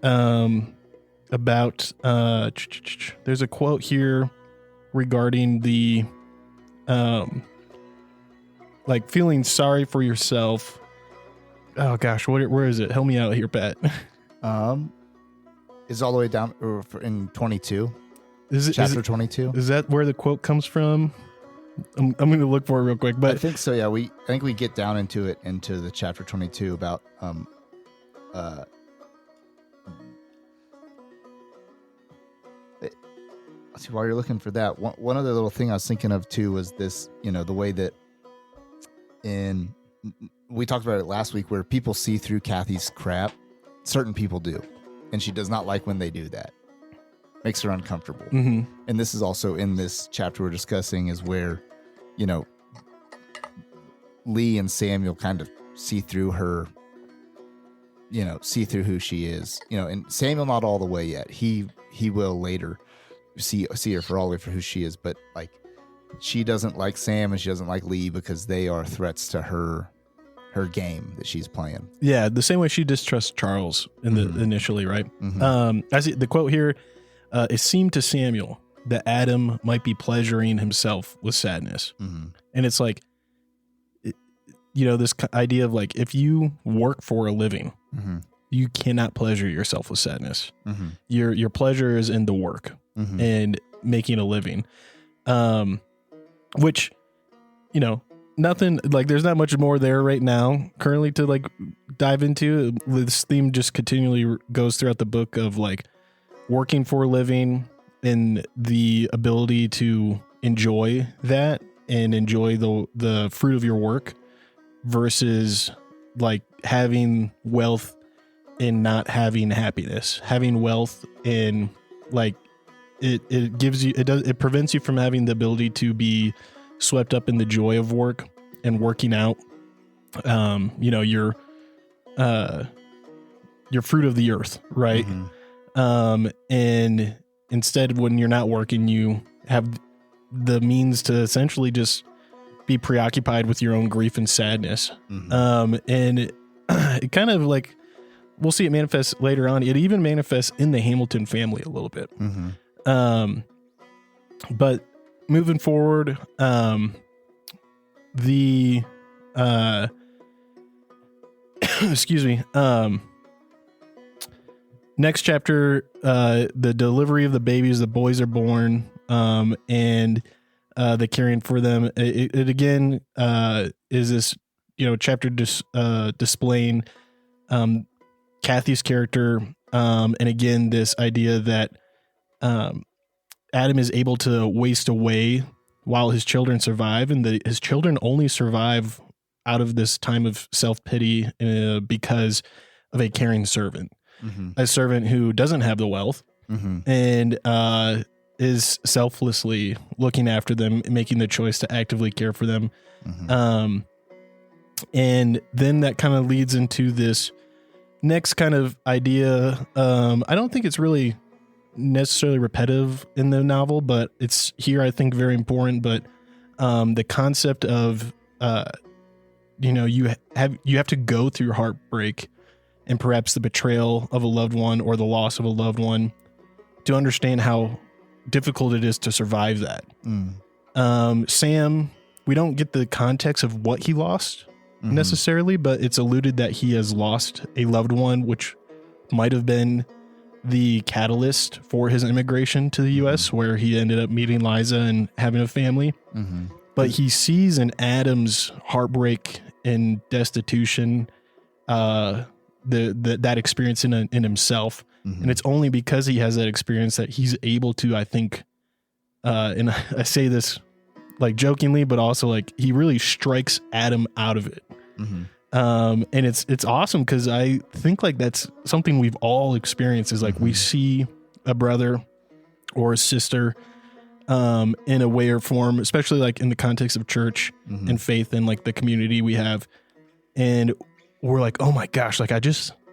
About there's a quote here regarding the like feeling sorry for yourself. Oh gosh, where is it? Help me out here, Pat. It's all the way down in 22. Chapter 22? Is that where the quote comes from? I'm going to look for it real quick, but I think so. Yeah, I think we get down into the chapter 22 about let's see, while you're looking for that, one other little thing I was thinking of too was this, you know, the way that we talked about it last week where people see through Kathy's crap. Certain people do, and she does not like when they do that. Makes her uncomfortable. And this is also in this chapter we're discussing is where Lee and Samuel kind of see through her, see through who she is, and Samuel not all the way yet. He will later see her for all the way for who she is, but like she doesn't like Sam and she doesn't like Lee because they are threats to her game that she's playing. Yeah, the same way she distrusts Charles initially, right? As the quote here, it seemed to Samuel that Adam might be pleasuring himself with sadness. And it's like, this idea of like, if you work for a living, you cannot pleasure yourself with sadness. Your pleasure is in the work and making a living. Which, nothing like there's not much more there right now currently to like dive into. This theme just continually goes throughout the book of like working for a living and the ability to enjoy that and enjoy the fruit of your work versus like having wealth and not having happiness. Having wealth and like it gives you, it prevents you from having the ability to be swept up in the joy of work and working out, your fruit of the earth. Right. And instead, when you're not working, you have the means to essentially just be preoccupied with your own grief and sadness. And it kind of like, we'll see it manifest later on. It even manifests in the Hamilton family a little bit. But moving forward, excuse me, next chapter, the delivery of the babies, the boys are born, and the caring for them. It again is this, chapter displaying Kathy's character, and again this idea that Adam is able to waste away while his children survive, and his children only survive out of this time of self-pity because of a caring servant, a servant who doesn't have the wealth and is selflessly looking after them, making the choice to actively care for them. And then that kind of leads into this next kind of idea. I don't think it's really necessarily repetitive in the novel, but it's here, I think, very important. But the concept of you have to go through heartbreak and perhaps the betrayal of a loved one or the loss of a loved one to understand how difficult it is to survive that. Sam, we don't get the context of what he lost necessarily, but it's alluded that he has lost a loved one, which might have been the catalyst for his immigration to the U.S., where he ended up meeting Liza and having a family. But he sees in Adam's heartbreak and destitution that experience in himself. And it's only because he has that experience that he's able to, I think, and I say this like jokingly, but also like he really strikes Adam out of it. And it's awesome because I think like that's something we've all experienced is like we see a brother or a sister in a way or form, especially like in the context of church and faith and like the community we have. And we're like, oh my gosh, like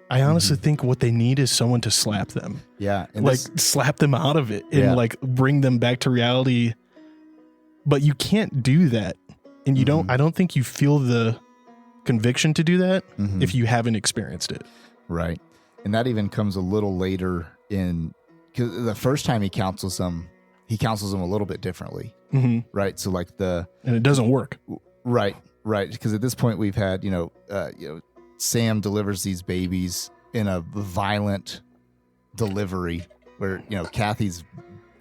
I honestly think what they need is someone to slap them. Yeah. And like slap them out of it and like bring them back to reality. But you can't do that. And you I don't think you feel the conviction to do that if you haven't experienced it. Right. And that even comes a little later in, because the first time he counsels them a little bit differently. Right. So like and it doesn't work. Right. Because at this point we've had, Sam delivers these babies in a violent delivery where, Kathy's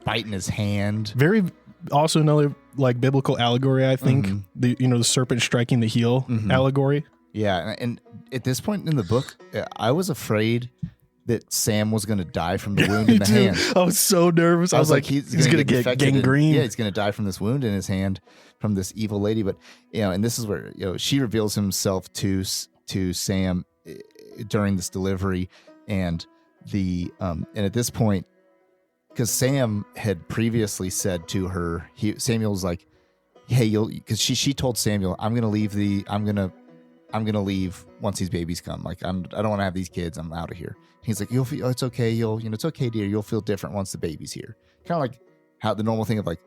biting his hand. Very also another like biblical allegory, I think. The serpent striking the heel allegory. Yeah. And at this point in the book, I was afraid that Sam was going to die from the wound in the hand. I was so nervous. I was like, he's going to get gangrene. Yeah, he's going to die from this wound in his hand from this evil lady. But, and this is where, she reveals himself to Sam during this delivery. And and at this point, because Sam had previously said to her, Samuel's like, hey, because she told Samuel, I'm gonna leave once these babies come. Like I don't want to have these kids. I'm out of here. He's like, it's okay. It's okay, dear. You'll feel different once the baby's here. Kind of like how the normal thing of like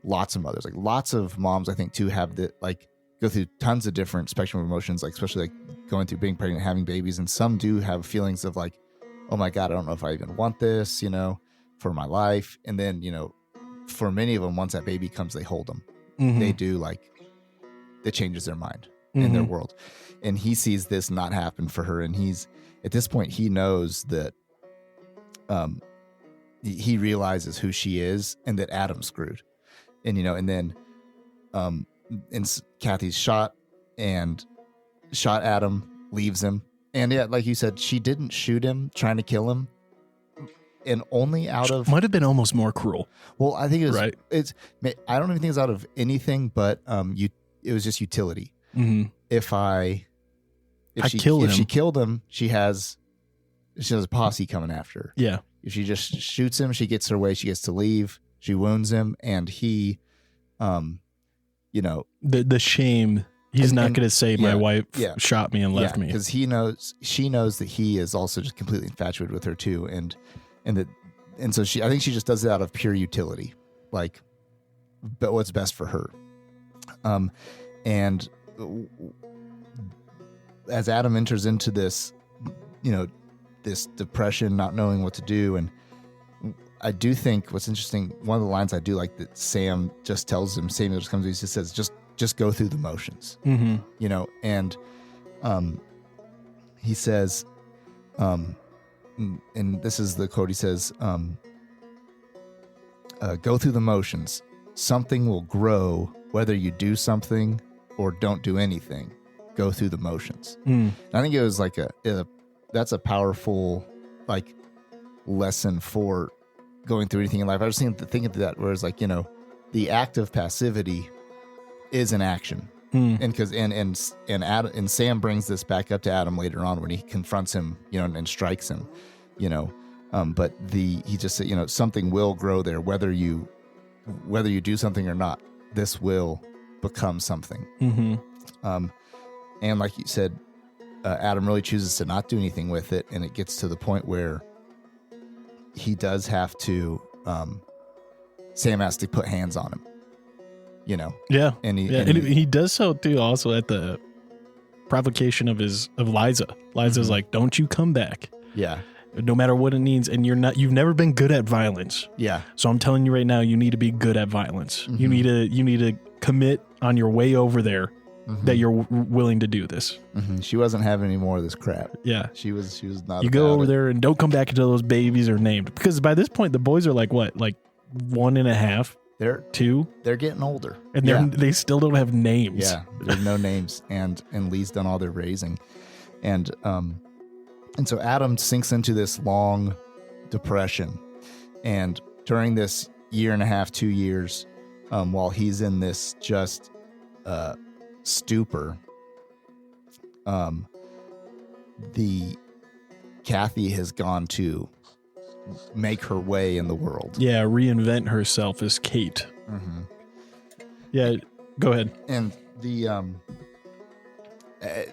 lots of mothers, like lots of moms, I think too, have the like go through tons of different spectrum of emotions, like especially like going through being pregnant, having babies. And some do have feelings of like, oh my God, I don't know if I even want this, for my life. And then, for many of them, once that baby comes, they hold them. Mm-hmm. They do like, it changes their mind in their world. And he sees this not happen for her. And at this point, he knows that he realizes who she is and that Adam's screwed. And, and then and Kathy's shot Adam, leaves him. And yeah, like you said, she didn't shoot him trying to kill him. And only out of might have been almost more cruel. Well, I think it was right. I don't even think it's out of anything, but it was just utility. Mm-hmm. If she killed him, she has a posse coming after her. Yeah. If she just shoots him, she gets her way. She gets to leave. She wounds him, and he, the shame. He's not going to say my wife shot me and left me, because she knows that he is also just completely infatuated with her too, and so I think she just does it out of pure utility, like, but what's best for her. And as Adam enters into this, this depression, not knowing what to do, and I do think what's interesting, one of the lines I do like that Samuel just comes to me, he just says, just go through the motions, and he says, and this is the quote, he says, go through the motions. Something will grow whether you do something or don't do anything. Go through the motions. I think it was like that's a powerful like lesson for going through anything in life. I was thinking of that, where it's like, the act of passivity is an action. And because Adam, and Sam brings this back up to Adam later on when he confronts him, and strikes him, but he just said, something will grow there, whether you do something or not. This will become something. And like you said, Adam really chooses to not do anything with it, and it gets to the point where he does have to. Sam has to put hands on him. Yeah, and he does so too. Also at the provocation of Liza. Liza's like, "Don't you come back." Yeah. No matter what it needs, and you've never been good at violence. Yeah. So I'm telling you right now, you need to be good at violence. You need to commit on your way over there that you're willing to do this. She wasn't having any more of this crap. Yeah. She was not. You go over there and don't come back until those babies are named, because by this point the boys are like what, like 1.5. They're 2. They're getting older, and they still don't have names. Yeah, there's no names, and Lee's done all their raising, and so Adam sinks into this long depression, and during this 1.5, 2 years, while he's in this just stupor, the Kathy has gone to make her way in the world. Yeah, reinvent herself as Kate. Yeah, go ahead. And the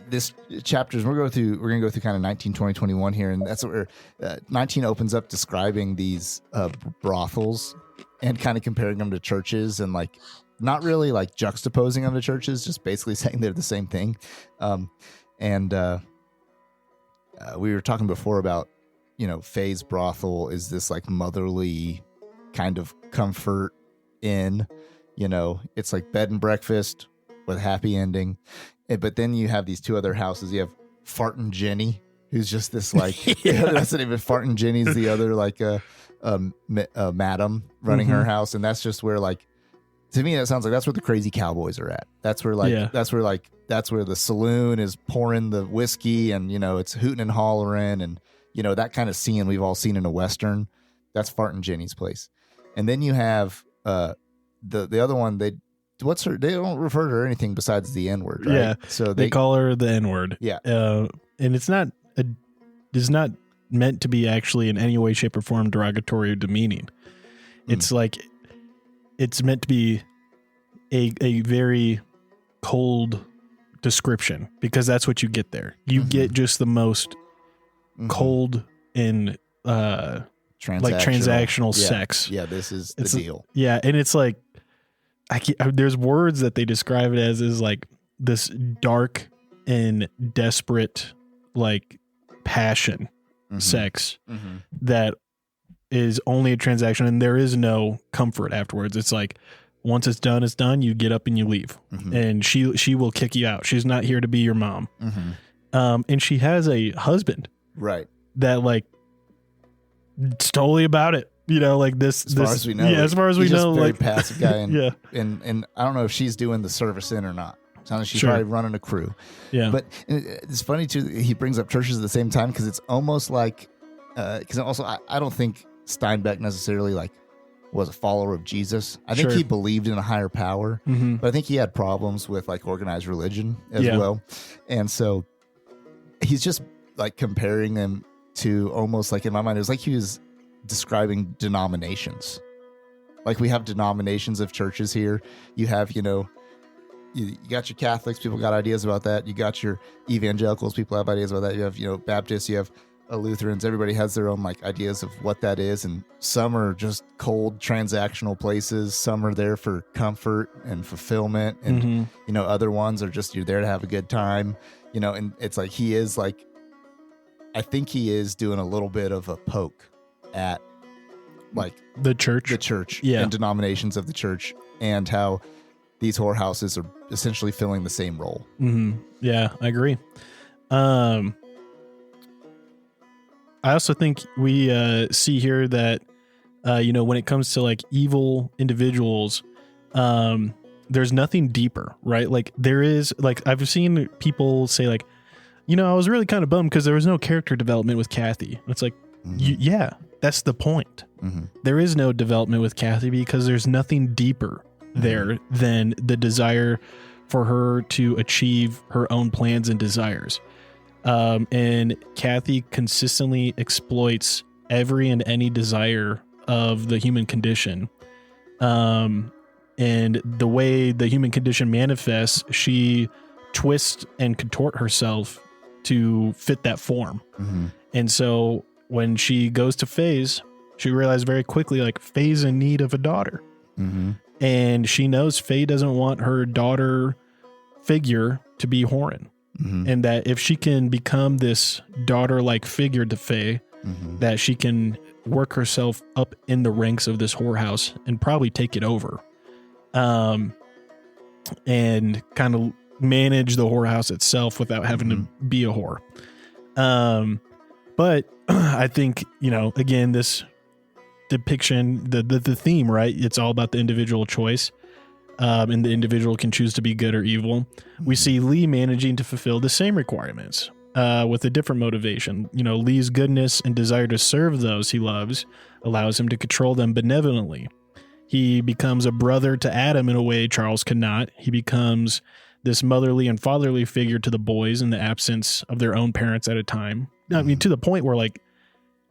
this chapters we're gonna go through kind of 19, 20, 21 here, and that's what 19 opens up describing these brothels and kind of comparing them to churches, and like not really like juxtaposing them to churches, just basically saying they're the same thing. We were talking before about, Faye's brothel is this like motherly kind of comfort inn, it's like bed and breakfast with happy ending. But then you have these two other houses. You have Fartin' Jenny, who's just this like, that's not even Fartin' Jenny's the other like madam running her house. And that's just where like, to me, that sounds like that's where the crazy cowboys are at. That's where that's where the saloon is pouring the whiskey, and, it's hooting and hollering, and, that kind of scene we've all seen in a Western. That's Fartin' Jenny's place. And then you have the other one, they don't refer to her anything besides the N-word, right? Yeah. So they call her the N-word. Yeah. And it's not meant to be actually in any way, shape, or form derogatory or demeaning. It's like, it's meant to be a very cold description, because that's what you get there. You get just the most cold and transactional sex. Yeah, this is the deal. Yeah, and it's like there's words that they describe it as is like this dark and desperate like passion sex that is only a transaction, and there is no comfort afterwards. It's like once it's done, you get up and you leave, and she will kick you out. She's not here to be your mom. And she has a husband, right, that like it's totally about it, you know, like this as far as we know. Yeah, as far as we know, very like passive guy, and yeah, and I don't know if she's doing the service in or not. Sounds like she's Sure. probably running a crew. Yeah, But it's funny too, he brings up churches at the same time, because it's almost like because also I don't think Steinbeck necessarily like was a follower of Jesus. I think Sure. he believed in a higher power, but I think he had problems with like organized religion as well. And so he's just like comparing them to, almost like in my mind, it was like he was describing denominations. Like we have denominations of churches here. You have, you know, you got your Catholics, people got ideas about that. You got your evangelicals, people have ideas about that. You have, you know, Baptists, you have Lutherans. Everybody has their own like ideas of what that is, and some are just cold transactional places. Some are there for comfort and fulfillment, and you know, other ones are just you're there to have a good time. You know, and it's like he is like, I think he is doing a little bit of a poke at like the church, and denominations of the church, and how these whorehouses are essentially filling the same role. Yeah, I agree. I also think we see here that, you know, when it comes to like evil individuals, there's nothing deeper, right? Like there is, like I've seen people say like, you know, I was really kind of bummed because there was no character development with Kathy. It's like, yeah, that's the point. There is no development with Kathy because there's nothing deeper there than the desire for her to achieve her own plans and desires. And Kathy consistently exploits every and any desire of the human condition. And the way the human condition manifests, she twists and contort herself to fit that form. And so when she goes to Faye's, she realized very quickly, like, Faye's in need of a daughter. And she knows Faye doesn't want her daughter figure to be Horan. And that if she can become this daughter-like figure to Faye, that she can work herself up in the ranks of this whorehouse and probably take it over. And kind of manage the whorehouse itself without having to be a whore. But I think, you know, again, this depiction, the theme, right? It's all about the individual choice. And the individual can choose to be good or evil. We see Lee managing to fulfill the same requirements with a different motivation. You know, Lee's goodness and desire to serve those he loves allows him to control them benevolently. He becomes a brother to Adam in a way Charles cannot. He becomes this motherly and fatherly figure to the boys in the absence of their own parents at a time. I mean, to the point where, like,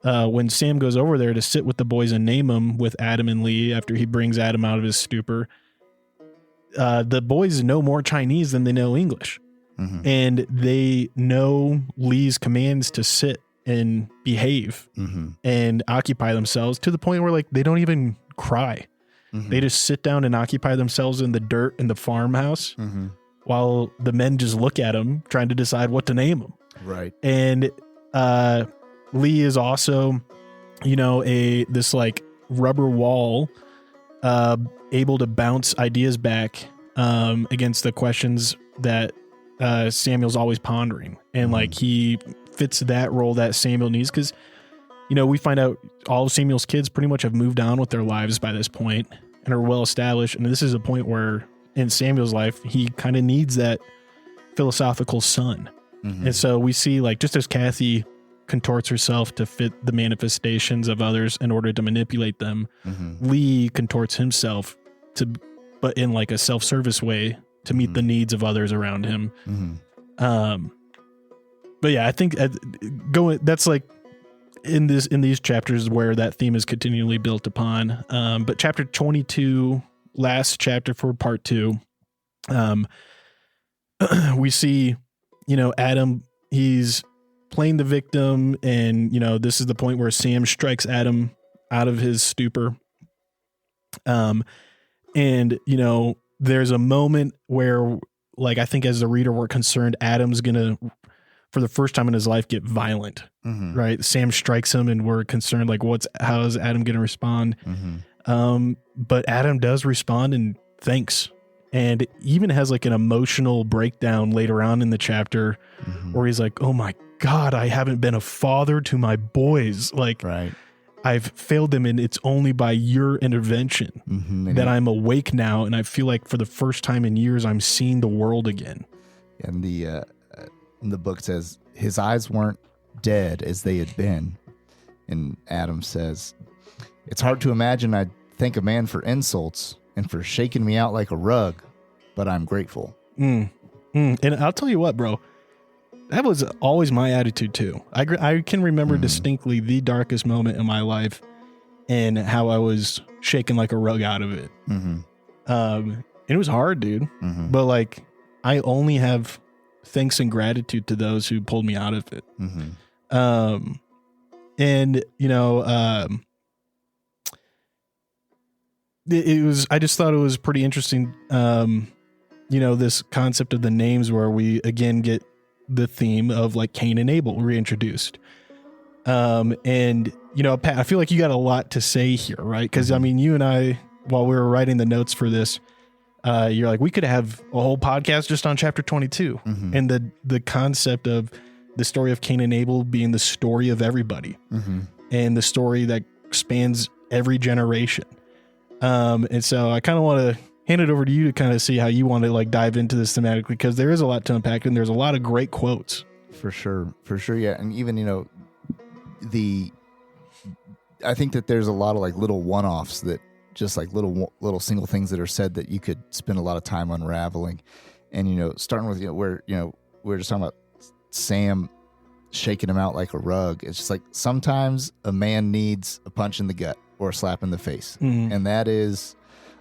when Sam goes over there to sit with the boys and name them with Adam and Lee after he brings Adam out of his stupor, the boys know more Chinese than they know English. And they know Lee's commands to sit and behave and occupy themselves, to the point where, like, they don't even cry. They just sit down and occupy themselves in the dirt in the farmhouse while the men just look at them trying to decide what to name them. Right. And Lee is also, you know, this like rubber wall, able to bounce ideas back against the questions that Samuel's always pondering. And like he fits that role that Samuel needs, because, you know, we find out all of Samuel's kids pretty much have moved on with their lives by this point and are well established. And this is a point where in Samuel's life, he kind of needs that philosophical son. And so we see, like, just as Kathy contorts herself to fit the manifestations of others in order to manipulate them, Lee contorts himself but in like a self-service way to meet the needs of others around him. But yeah, I think that's like in these chapters where that theme is continually built upon. But chapter 22 last chapter for part 2, we see, Adam, he's playing the victim, and, this is the point where Sam strikes Adam out of his stupor. And, there's a moment where, like, I think as the reader, we're concerned Adam's going to, for the first time in his life, get violent, right? Sam strikes him and we're concerned, like, how is Adam going to respond? But Adam does respond and thanks, and even has like an emotional breakdown later on in the chapter where he's like, oh my God, I haven't been a father to my boys. Like, right. I've failed them, and it's only by your intervention that I'm awake now. And I feel like for the first time in years, I'm seeing the world again. And the book says his eyes weren't dead as they had been. And Adam says, it's hard to imagine I'd thank a man for insults and for shaking me out like a rug, but I'm grateful. And I'll tell you what, bro, that was always my attitude too. I can remember distinctly the darkest moment in my life and how I was shaken like a rug out of it. It was hard, dude. But like, I only have thanks and gratitude to those who pulled me out of it. And it was, I just thought it was pretty interesting. This concept of the names where we again get the theme of like Cain and Abel reintroduced. And Pat, I feel like you got a lot to say here, right? Because I mean, you and I, while we were writing the notes for this, you're like, we could have a whole podcast just on chapter 22 and the concept of the story of Cain and Abel being the story of everybody and the story that spans every generation. And so I kind of want to hand it over to you to kind of see how you want to like dive into this thematically, because there is a lot to unpack and there's a lot of great quotes. For sure. Yeah. And even, I think that there's a lot of like little one-offs that just like little single things that are said that you could spend a lot of time unraveling. And, starting with, where, we're just talking about Sam shaking him out like a rug. It's just like, sometimes a man needs a punch in the gut or a slap in the face. And that is,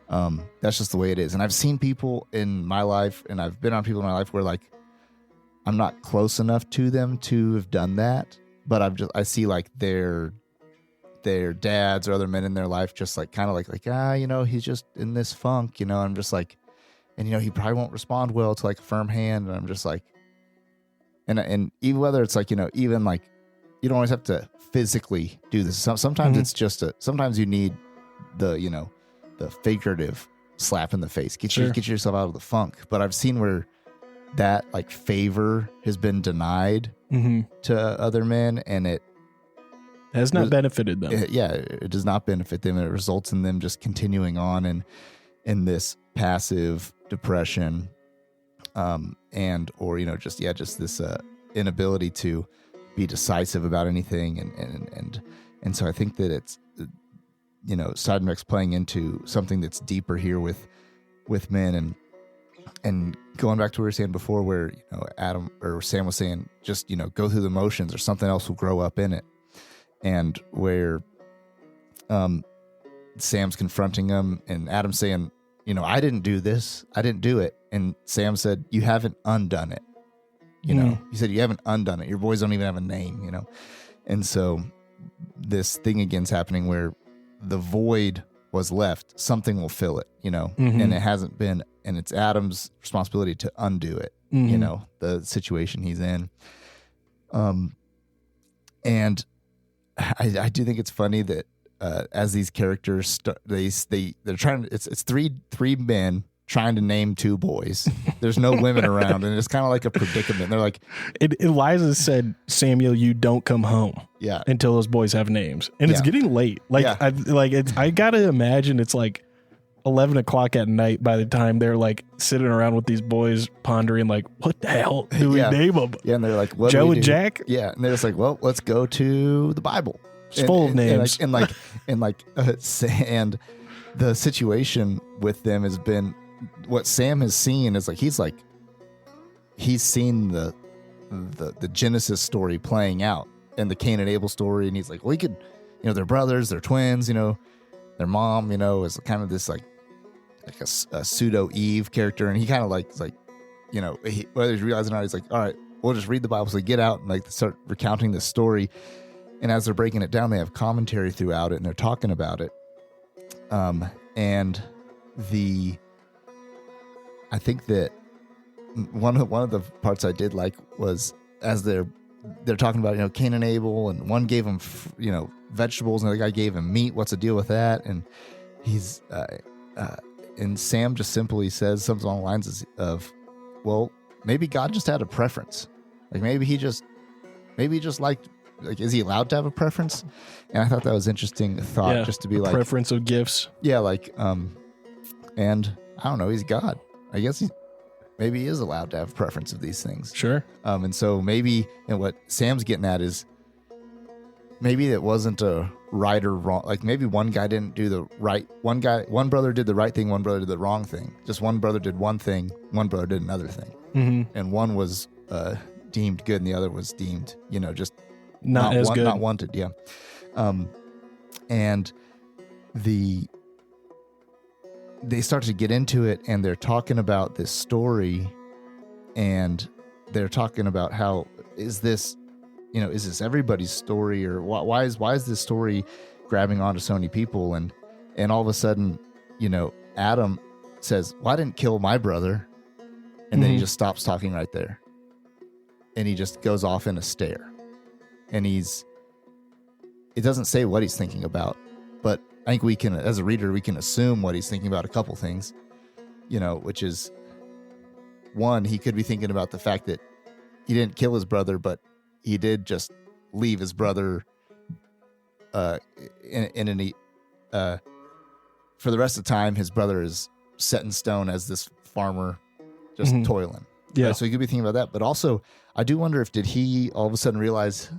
that's just the way it is. And I've seen people in my life, and I've been on people in my life where like, I'm not close enough to them to have done that, but I see like their dads or other men in their life just like kind of like he's just in this funk, I'm just like, and he probably won't respond well to like a firm hand, and I'm just like, and even whether it's like, even like, you don't always have to physically do this. Sometimes it's just sometimes you need the figurative slap in the face, get yourself out of the funk. But I've seen where that like favor has been denied to other men, and it has not benefited them. It does not benefit them, and it results in them just continuing on in this passive depression, just this inability to be decisive about anything, and so I think that it's Steinbeck's playing into something that's deeper here with men, and going back to what we were saying before, where Adam or Sam was saying, just go through the motions, or something else will grow up in it, and where Sam's confronting him, and Adam's saying, I didn't do this, I didn't do it, and Sam said, you haven't undone it. He said, you haven't undone it. Your boys don't even have a name, And so this thing again's happening where the void was left, something will fill it, and it hasn't been, and it's Adam's responsibility to undo it, the situation he's in. And I do think it's funny that as these characters, they're trying, it's three men trying to name two boys. There's no women around, and it's kind of like a predicament. They're like, Eliza said, Samuel, you don't come home until those boys have names. And it's getting late. Like, I gotta imagine it's like 11 o'clock at night by the time they're like sitting around with these boys pondering like, what the hell do we name them? Yeah. And they're like, what Joe and Jack? Yeah. And they're just like, well, let's go to the Bible. It's full of names. And the situation with them has been, what Sam has seen is like, he's seen the Genesis story playing out, and the Cain and Abel story, and he's like, well, he could, they're brothers, they're twins, their mom, is kind of this like like a pseudo Eve character, and he kind of like whether he's realizing or not, he's like, all right, we'll just read the Bible. So they get out and like start recounting this story, and as they're breaking it down, they have commentary throughout it, and they're talking about it. And I think that one of the parts I did like was as they're talking about, Cain and Abel, and one gave him, vegetables, and the other guy gave him meat. What's the deal with that? And he's, and Sam just simply says something along the lines of, well, maybe God just had a preference. Like maybe he just liked, like, is he allowed to have a preference? And I thought that was interesting thought, just to be like preference of gifts. Yeah. Like, and I don't know, he's God. I guess maybe he is allowed to have preference of these things. Sure. And so maybe, and what Sam's getting at is maybe it wasn't a right or wrong. Like maybe one guy didn't do the right. One brother did the right thing. One brother did the wrong thing. Just one brother did one thing. One brother did another thing. Mm-hmm. And one was deemed good and the other was deemed, just not as good. Not wanted. Yeah. And they start to get into it, and they're talking about this story, and they're talking about how is this everybody's story, or why is this story grabbing onto so many people? And all of a sudden, Adam says, well, I didn't kill my brother. And then he just stops talking right there. And he just goes off in a stare. And it doesn't say what he's thinking about, but I think we can, as a reader, we can assume what he's thinking about a couple things, which is, one, he could be thinking about the fact that he didn't kill his brother, but he did just leave his brother for the rest of the time. His brother is set in stone as this farmer, just toiling. Yeah. Right? So he could be thinking about that. But also, I do wonder if did he all of a sudden realize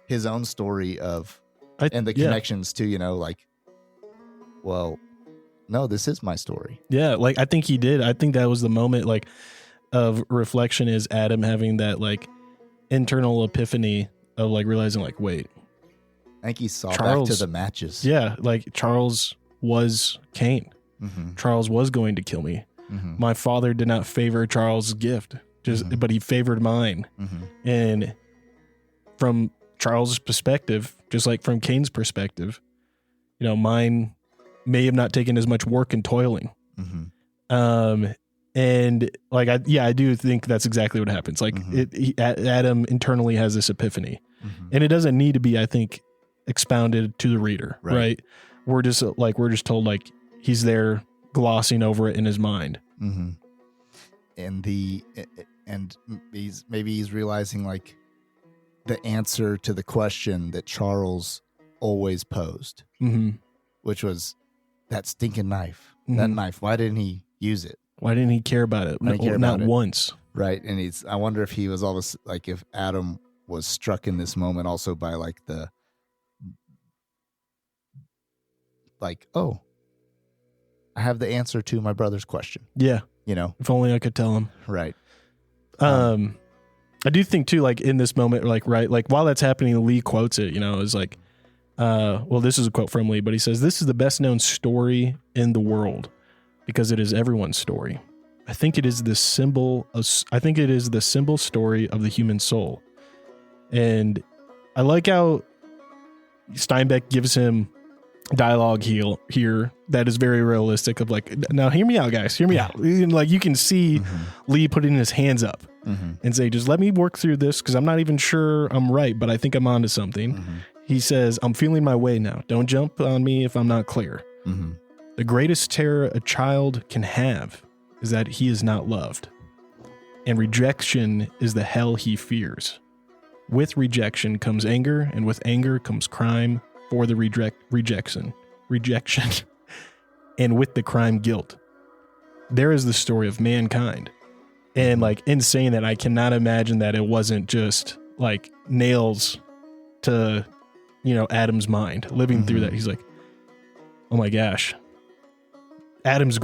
his own story and the connections to, well, no, this is my story. Yeah, like I think he did. I think that was the moment like of reflection, is Adam having that like internal epiphany of like realizing like, wait. I think he saw back to the matches. Yeah, like Charles was Cain. Mm-hmm. Charles was going to kill me. Mm-hmm. My father did not favor Charles' gift, but he favored mine. Mm-hmm. And from Charles' perspective, just like from Cain's perspective, mine may have not taken as much work and toiling. Mm-hmm. And like, I do think that's exactly what happens. Like Adam internally has this epiphany, and it doesn't need to be, I think, expounded to the reader, right? We're just told like he's there glossing over it in his mind. Mm-hmm. And he's realizing like the answer to the question that Charles always posed, which was that stinking knife. That knife. Why didn't he use it? Why didn't he care about it? Not once. Right. And I wonder if he was always like, if Adam was struck in this moment also by like oh, I have the answer to my brother's question. Yeah. If only I could tell him. Right. I do think too, like in this moment, like, right, like while that's happening, Lee quotes it, is like, well, this is a quote from Lee, but he says, "This is the best known story in the world because it is everyone's story. I think it is the symbol story of the human soul." And I like how Steinbeck gives him dialogue here that is very realistic of like, now hear me out, guys, hear me out. And like you can see Lee putting his hands up and say, just let me work through this because I'm not even sure I'm right, but I think I'm onto something. He says, "I'm feeling my way now. Don't jump on me if I'm not clear. The greatest terror a child can have is that he is not loved. And rejection is the hell he fears. With rejection comes anger, and with anger comes crime for the rejection. And with the crime, guilt. There is the story of mankind." And like in saying that, I cannot imagine that it wasn't just like nails to, Adam's mind living through that. He's like, oh my gosh. Charles's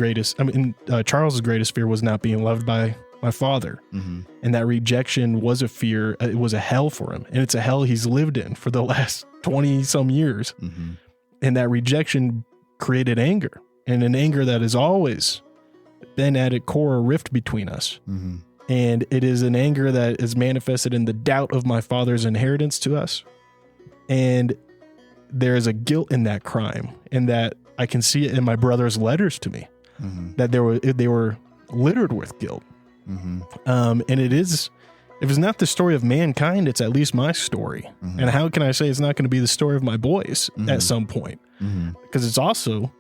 greatest fear was not being loved by my father. And that rejection was a fear. It was a hell for him. And it's a hell he's lived in for the last 20 some years. And that rejection created anger. and an anger that has always been at its core a rift between us. Mm-hmm. And it is an anger that is manifested in the doubt of my father's inheritance to us. And there is a guilt in that crime, and that I can see it in my brother's letters to me, that they were littered with guilt. And it is, if it's not the story of mankind, it's at least my story. And how can I say it's not going to be the story of my boys at some point? Because it's also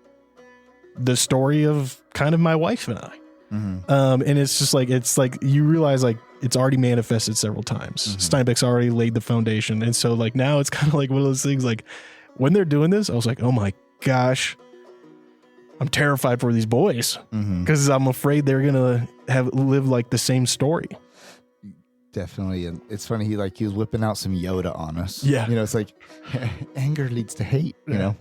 the story of kind of my wife and I. And it's just like, you realize like it's already manifested several times. Steinbeck's already laid the foundation. And so like now it's kind of like one of those things, like when they're doing this, I was like, oh my gosh, I'm terrified for these boys because I'm afraid they're going to live like the same story. Definitely. And it's funny. He was whipping out some Yoda on us. Yeah. It's like anger leads to hate, you know?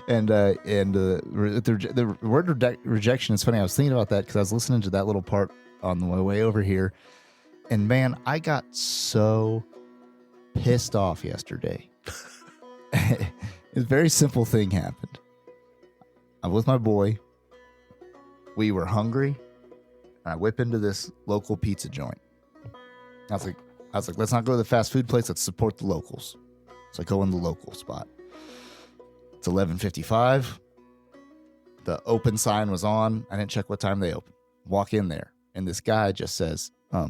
and the word rejection is funny. I was thinking about that because I was listening to that little part on the way over here. And man, I got so pissed off yesterday. A very simple thing happened. I'm with my boy. We were hungry. I whip into this local pizza joint. I was like, let's not go to the fast food place. Let's support the locals. So I go in the local spot. It's 11:55. The open sign was on. I didn't check what time they opened. Walk in there, and this guy just says, we're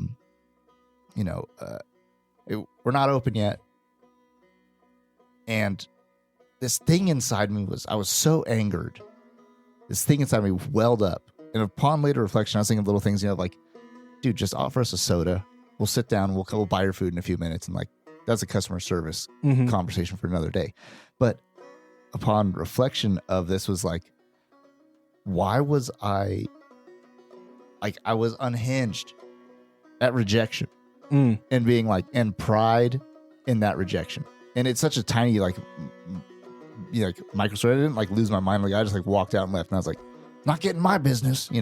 not open yet. And this thing inside me I was so angered. This thing inside me welled up. And upon later reflection, I was thinking little things, like, dude, just offer us a soda. We'll sit down. We'll buy your food in a few minutes. And like, that's a customer service conversation for another day. But upon reflection of this was like, why was I was unhinged at rejection and being like, and pride in that rejection. And it's such a tiny, microstory. I didn't lose my mind. I just walked out and left. And I was like, not getting my business, We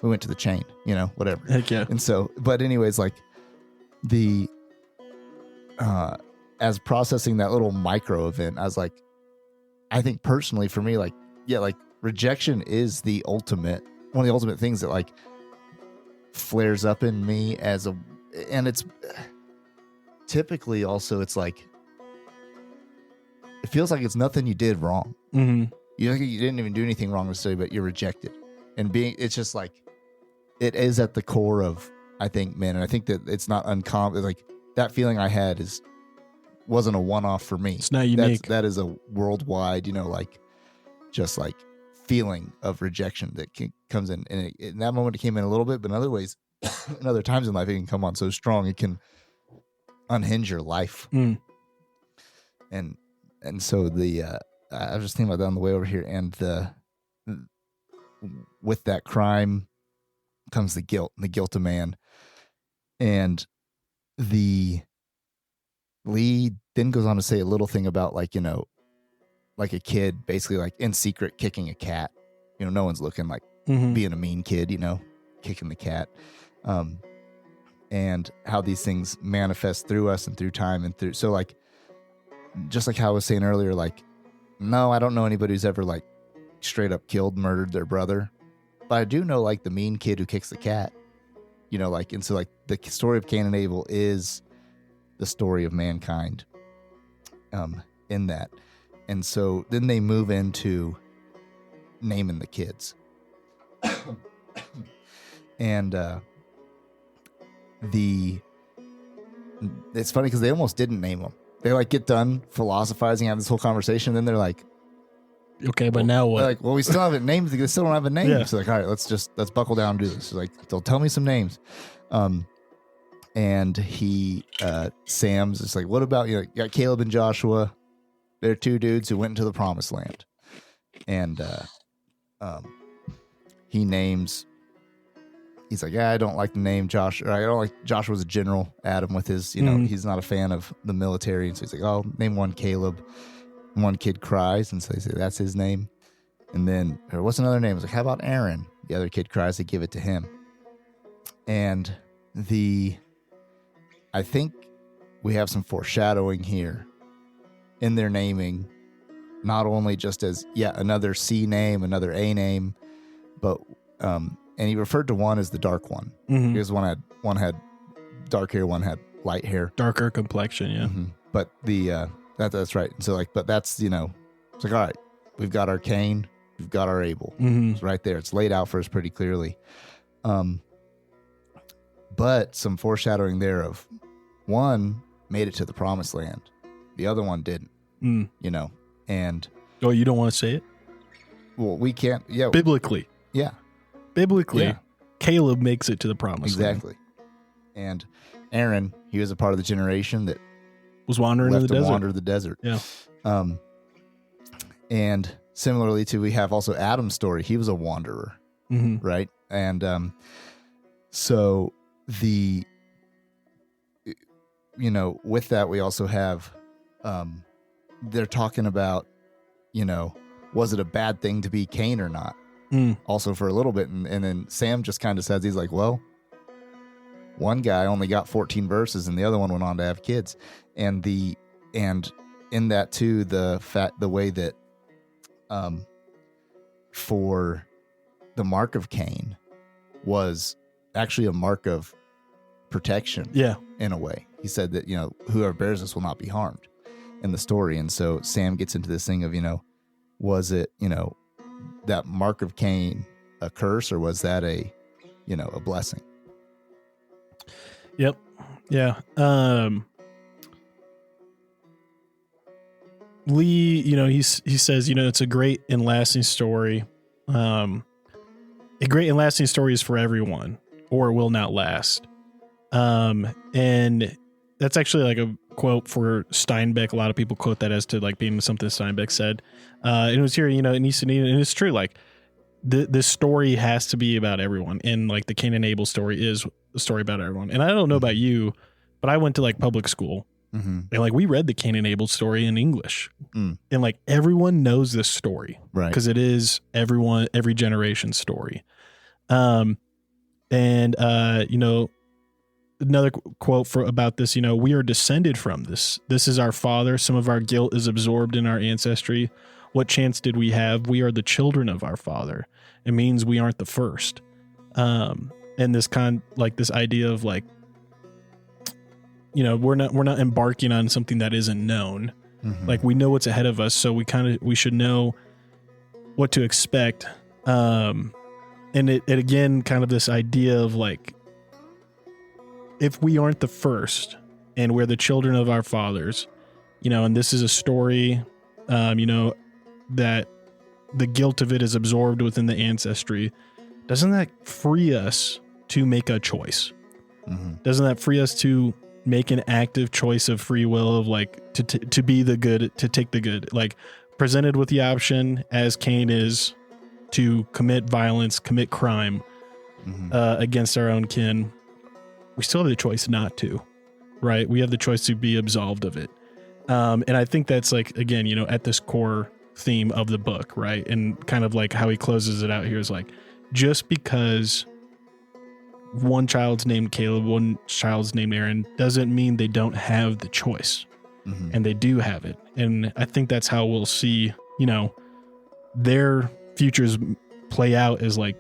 went to the chain, whatever. Heck yeah. And so, but anyways, as processing that little micro event, I was like, I think personally for me, rejection is one of the ultimate things that flares up in me and it's typically also, it's like, it feels like it's nothing you did wrong. You didn't even do anything wrong necessarily, but you're rejected. And it's just it is at the core of, I think, men. And I think that it's not uncommon. That feeling I had wasn't a one-off for me. It's not unique. That is a worldwide, feeling of rejection that comes in. And in that moment, it came in a little bit, but in other ways, in other times in life, it can come on so strong, it can unhinge your life. And so I was just thinking about that on the way over here, and with that crime comes the guilt of man. And Lee then goes on to say a little thing about like a kid basically in secret kicking a cat, no one's looking, being a mean kid, kicking the cat, and how these things manifest through us and through time and through, so just like how I was saying earlier, no, I don't know anybody who's ever straight up murdered their brother, but I do know the mean kid who kicks the cat, and so the story of Cain and Abel is the story of mankind, in that. And so then they move into naming the kids, and it's funny because they almost didn't name them. They get done philosophizing, have this whole conversation, and then they're like, okay, but now what? They're like, well, we still haven't named. They still don't have a name. Yeah. So all right, let's buckle down and do this. So they'll tell me some names. And Sam's just what about, you got Caleb and Joshua. They're two dudes who went into the promised land. And he names, he's like, yeah, I don't like the name Josh, or I don't like Joshua's a general. Adam with his, he's not a fan of the military. And so he's like, oh, name one Caleb. And one kid cries. And so they say, that's his name. And then, or what's another name? It's how about Aaron? The other kid cries. They give it to him. And I think we have some foreshadowing here in their naming not only just as another C name, another A name, but and he referred to one as the dark one, because one had dark hair, one had light hair, darker complexion. Yeah. But that's right. So but that's, it's like, all right, we've got our Cain, we've got our Abel. It's right there. It's laid out for us pretty clearly. But some foreshadowing there of one made it to the promised land, the other one didn't. And you don't want to say it? Well, we can't. Yeah, biblically, biblically, Caleb makes it to the promised land. Exactly. And Aaron, he was a part of the generation that was wandering in the desert. Wander the desert. Yeah. And similarly we have also Adam's story. He was a wanderer, right? And so with that, we also have, they're talking about, was it a bad thing to be Cain or not? Also for a little bit. And then Sam just kind of says, he's like, well, one guy only got 14 verses and the other one went on to have kids. And in that too, the way that, for the mark of Cain was actually a mark of protection. Yeah. In a way, he said that, whoever bears this will not be harmed in the story. And so Sam gets into this thing of, was it, that mark of Cain a curse, or was that a blessing? Yep. Yeah. Lee, he says, it's a great and lasting story. A great and lasting story is for everyone, or will not last. And that's actually like a quote for Steinbeck. A lot of people quote that as to like being something Steinbeck said. And it was here, and it's true. Like this story has to be about everyone. And like the Cain and Abel story is a story about everyone. And I don't know about you, but I went to like public school. And like we read the Cain and Abel story in English, and like everyone knows this story, right? Because it is every generation's story. Another quote about this, we are descended from this. This is our father. Some of our guilt is absorbed in our ancestry. What chance did we have? We are the children of our father. It means we aren't the first. And this this idea of like, we're not embarking on something that isn't known. Like we know what's ahead of us, so we should know what to expect. And it again, kind of this idea of like, if we aren't the first and we're the children of our fathers, and this is a story, that the guilt of it is absorbed within the ancestry, doesn't that free us to make a choice? Doesn't that free us to make an active choice of free will of like to be the good, to take the good, like presented with the option as Cain is to commit violence, commit crime against our own kin? We still have the choice not to, right? We have the choice to be absolved of it. And I think that's like, again, at this core theme of the book, right? And kind of like how he closes it out here is like, just because one child's named Caleb, one child's named Aaron, doesn't mean they don't have the choice. And they do have it. And I think that's how we'll see, their futures play out as like,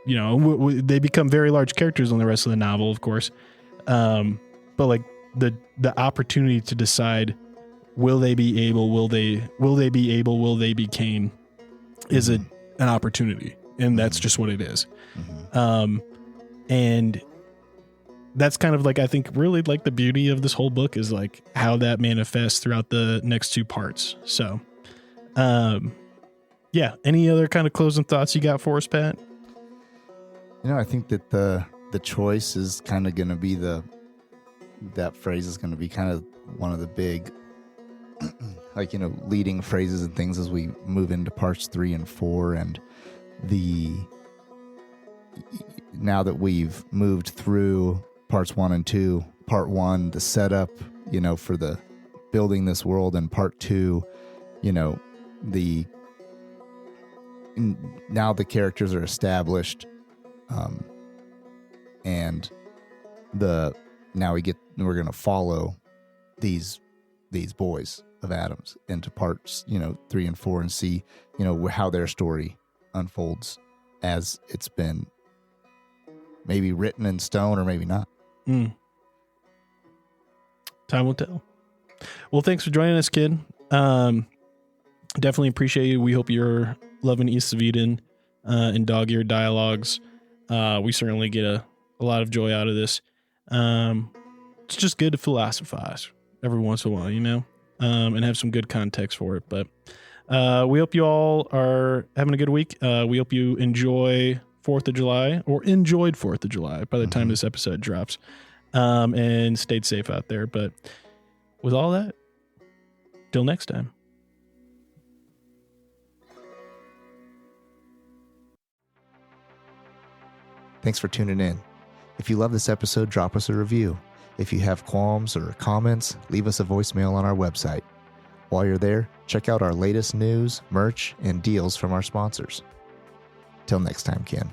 they become very large characters on the rest of the novel, of course. But like the opportunity to decide, will they be able, will they be Cain, is an opportunity. And that's just what it is. And that's kind of like, I think really like the beauty of this whole book is like how that manifests throughout the next two parts. So, any other kind of closing thoughts you got for us, Pat? I think that the choice is kind of going to be that phrase is going to be kind of one of the big, leading phrases and things as we move into parts 3 and 4. And now that we've moved through parts 1 and 2, part 1, the setup, for the building this world, and part 2, now the characters are established. And we're going to follow these these boys of atoms into parts, 3 and 4, and see, how their story unfolds as it's been maybe written in stone or maybe not. Time will tell. Well, thanks for joining us, kid. Definitely appreciate you. We hope you're loving East of Eden and dog-eared dialogues. We certainly get a lot of joy out of this. It's just good to philosophize every once in a while, and have some good context for it. But we hope you all are having a good week. We hope you enjoy 4th of July or enjoyed 4th of July by the time this episode drops, and stayed safe out there. But with all that, till next time. Thanks for tuning in. If you love this episode, drop us a review. If you have qualms or comments, leave us a voicemail on our website. While you're there, check out our latest news, merch, and deals from our sponsors. Till next time, Ken.